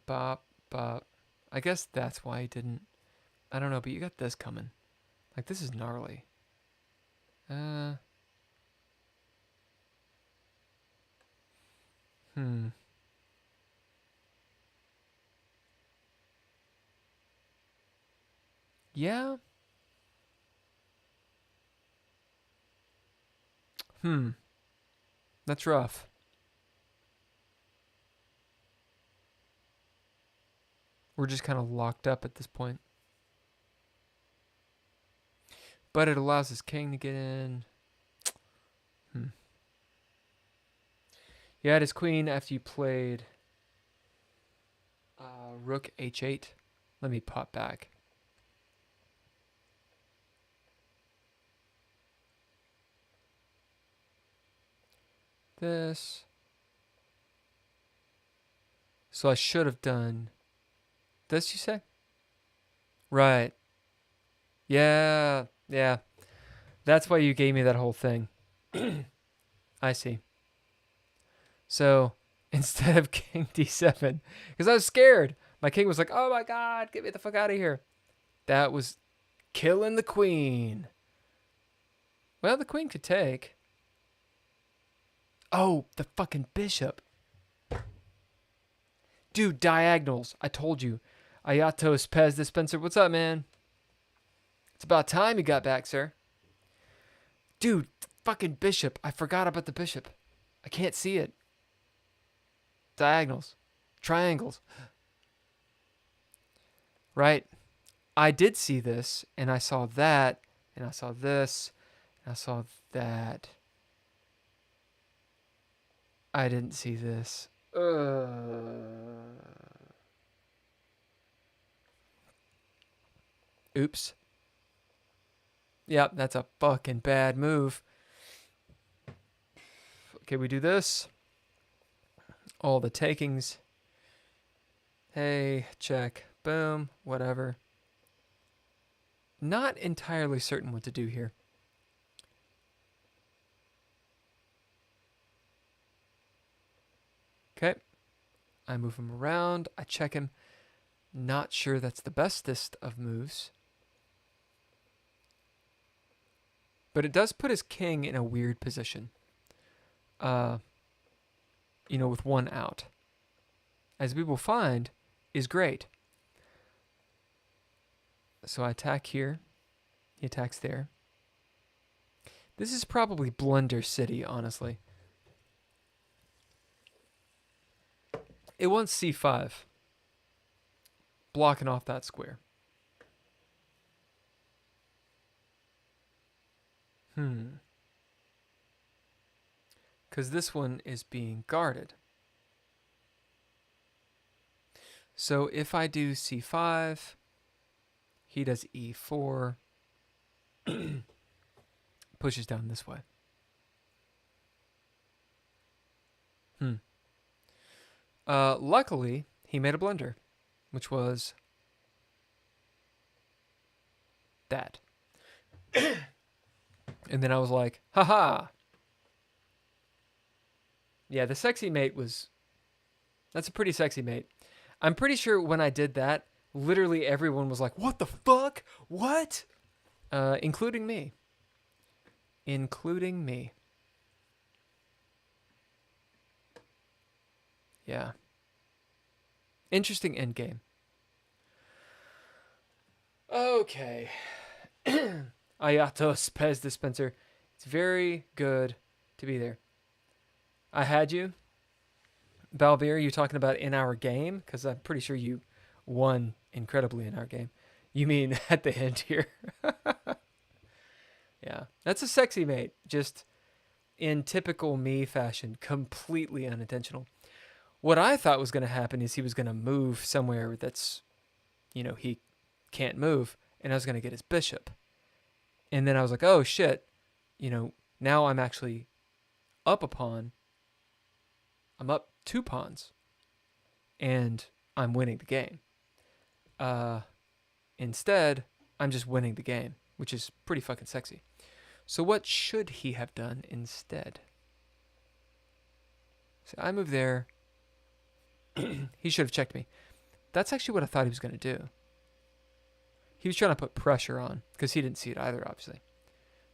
bop, bop. I guess that's why he didn't. I don't know, but you got this coming. Like, this is gnarly. Yeah. That's rough. We're just kind of locked up at this point. But it allows his king to get in. You had his queen after you played rook h8. Let me pop back. This. So I should have done this, you say? Right. Yeah. That's why you gave me that whole thing. I see. So instead of king d7, because I was scared. My king was like, oh my god, get me the fuck out of here. That was killing the queen. Well, the queen could take. Oh, the fucking bishop. Dude, diagonals. I told you. Ayatos Pez Dispenser. What's up, man? It's about time you got back, sir. Dude, fucking bishop. I forgot about the bishop. I can't see it. Diagonals. Triangles. Right. I did see this, and I saw that, and I saw this, and I saw that. I didn't see this. Oops. Yep, that's a fucking bad move. Okay, we do this. All the takings. Hey, check. Boom. Whatever. Not entirely certain what to do here. Okay. I move him around. I check him. Not sure that's the bestest of moves. But it does put his king in a weird position. With one out. As we will find, is great. So I attack here. He attacks there. This is probably Blunder City, honestly. It wants c5. Blocking off that square. Because this one is being guarded. So if I do c5, he does e4, pushes down this way. Luckily, he made a blunder, which was that. And then I was like, haha. Yeah, the sexy mate that's a pretty sexy mate. I'm pretty sure when I did that, literally everyone was like, what the fuck? What? Including me. Including me. Yeah. Interesting endgame. Okay. Ayatos Pez Dispenser. It's very good to be there. I had you. Balbir, you talking about in our game? Because I'm pretty sure you won incredibly in our game. You mean at the end here? Yeah. That's a sexy mate. Just in typical me fashion. Completely unintentional. What I thought was going to happen is he was going to move somewhere that's, he can't move. And I was going to get his bishop. And then I was like, oh, shit. Now I'm actually up a pawn. I'm up 2 pawns. And I'm winning the game. Instead, I'm just winning the game, which is pretty fucking sexy. So what should he have done instead? So I move there. He should have checked me. That's actually what I thought he was going to do. He was trying to put pressure on because he didn't see it either, obviously.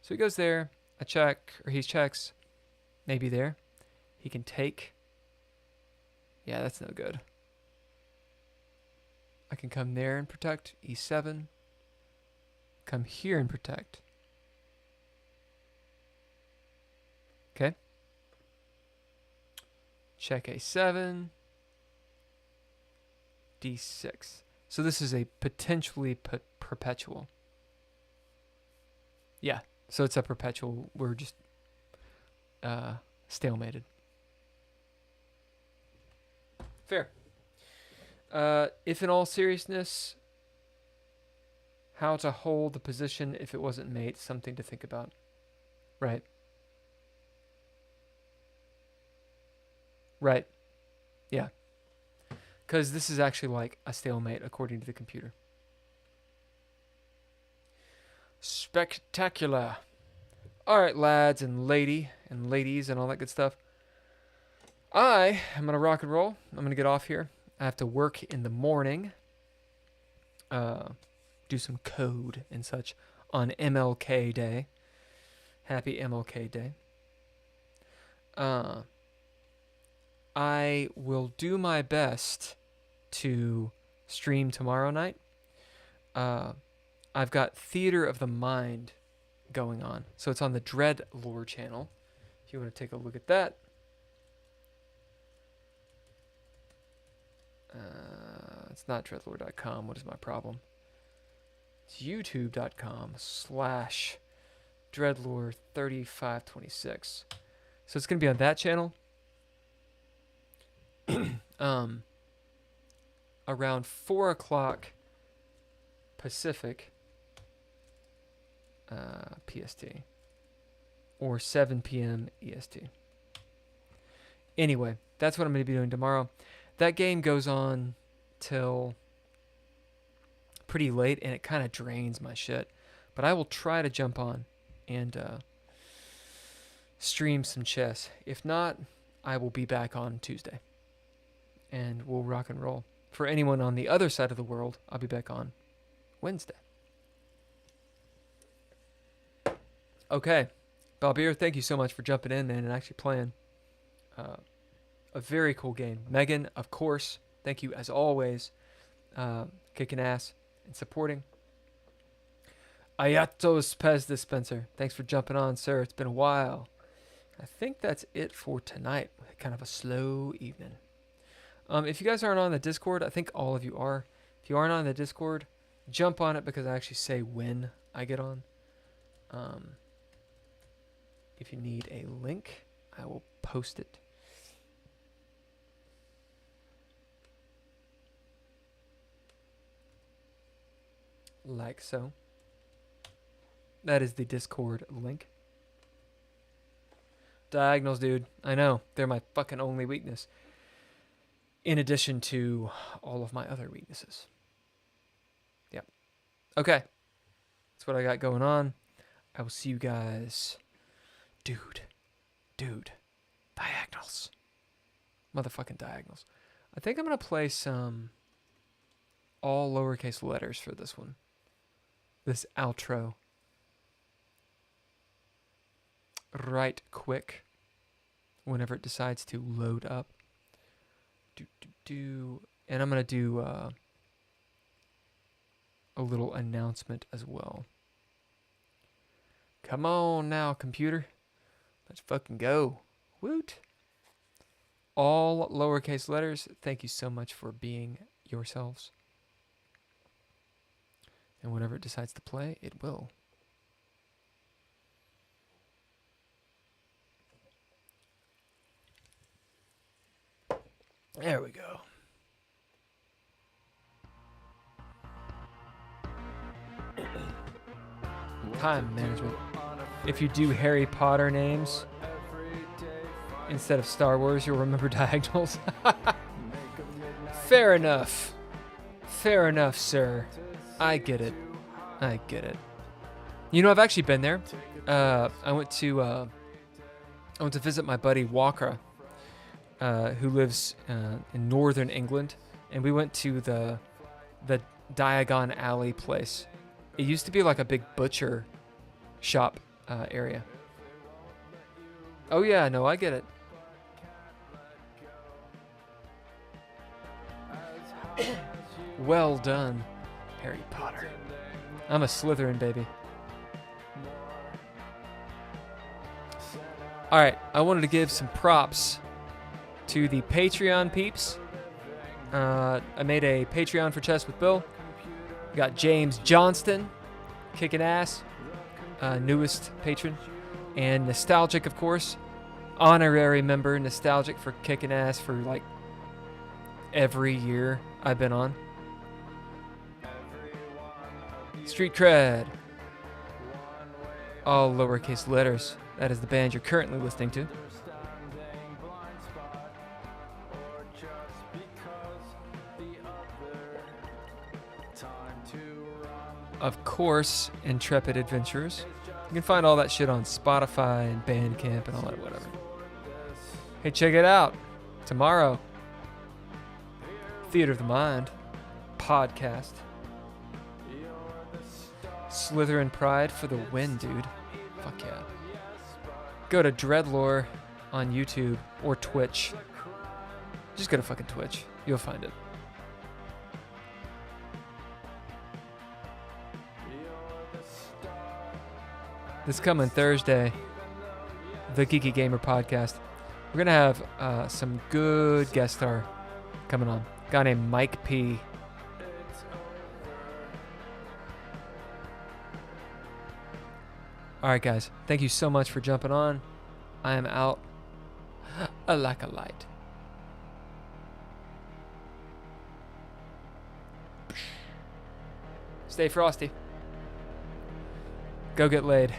So he goes there. I check, or he checks. Maybe there. He can take. Yeah, that's no good. I can come there and protect. E7. Come here and protect. Okay. Check A7. D6. So this is a potentially perpetual. Yeah. So it's a perpetual. We're just stalemated. Fair. If in all seriousness, how to hold the position if it wasn't mate, something to think about. Right. Right. Yeah. Because this is actually like a stalemate according to the computer. Spectacular. All right, lads and ladies and all that good stuff. I am going to rock and roll. I'm going to get off here. I have to work in the morning, do some code and such on MLK Day. Happy MLK Day. I will do my best to stream tomorrow night. I've got Theater of the Mind going on. So it's on the Dread Lore channel. If you want to take a look at that. It's not dreadlore.com. What is my problem? It's youtube.com/dreadlore3526. So it's going to be on that channel. Around 4 o'clock Pacific PST or 7 p.m. EST. Anyway, that's what I'm going to be doing tomorrow. That game goes on till pretty late, and it kind of drains my shit. But I will try to jump on and stream some chess. If not, I will be back on Tuesday, and we'll rock and roll. For anyone on the other side of the world, I'll be back on Wednesday. Okay, Balbir, thank you so much for jumping in, man, and actually playing. A very cool game. Megan, of course, thank you as always, kicking ass and supporting. Ayatos Pez Dispenser, thanks for jumping on, sir. It's been a while. I think that's it for tonight. Kind of a slow evening. If you guys aren't on the Discord, I think all of you are. If you aren't on the Discord, jump on it because I actually say when I get on. If you need a link, I will post it. Like so. That is the Discord link. Diagonals, dude. I know. They're my fucking only weakness. In addition to all of my other weaknesses. Yep. Okay. That's what I got going on. I will see you guys. Dude. Diagonals. Motherfucking diagonals. I think I'm going to play some all lowercase letters for this one. This outro. Right quick. Whenever it decides to load up. And I'm going to do a little announcement as well. Come on now, computer. Let's fucking go. Woot. All lowercase letters. Thank you so much for being yourselves. And whenever it decides to play, it will. There we go. Time management. If you do Harry Potter names instead of Star Wars, you'll remember diagonals. Fair enough. Fair enough, sir. I get it. You know, I've actually been there. I went to visit my buddy Walker, who lives in northern England, and we went to the Diagon Alley place. It used to be like a big butcher shop area. Oh yeah, no, I get it. Well done, Harry Potter. I'm a Slytherin, baby. Alright, I wanted to give some props to the Patreon peeps. I made a Patreon for Chess with Bill. We got James Johnston, kicking ass, newest patron. And Nostalgic, of course. Honorary member, Nostalgic, for kicking ass for like every year I've been on. Street Cred. All lowercase letters. That is the band you're currently listening to. Of course, Intrepid Adventurers. You can find all that shit on Spotify and Bandcamp and all that whatever. Hey, check it out. Tomorrow, Theater of the Mind podcast. Slytherin Pride for the win, dude. Fuck yeah. Go to Dreadlore on YouTube or Twitch. Just go to fucking Twitch. You'll find it. This coming Thursday, the Geeky Gamer podcast, we're going to have some good guest star coming on. A guy named Mike P. All right, guys. Thank you so much for jumping on. I am out like a light. Stay frosty. Go get laid.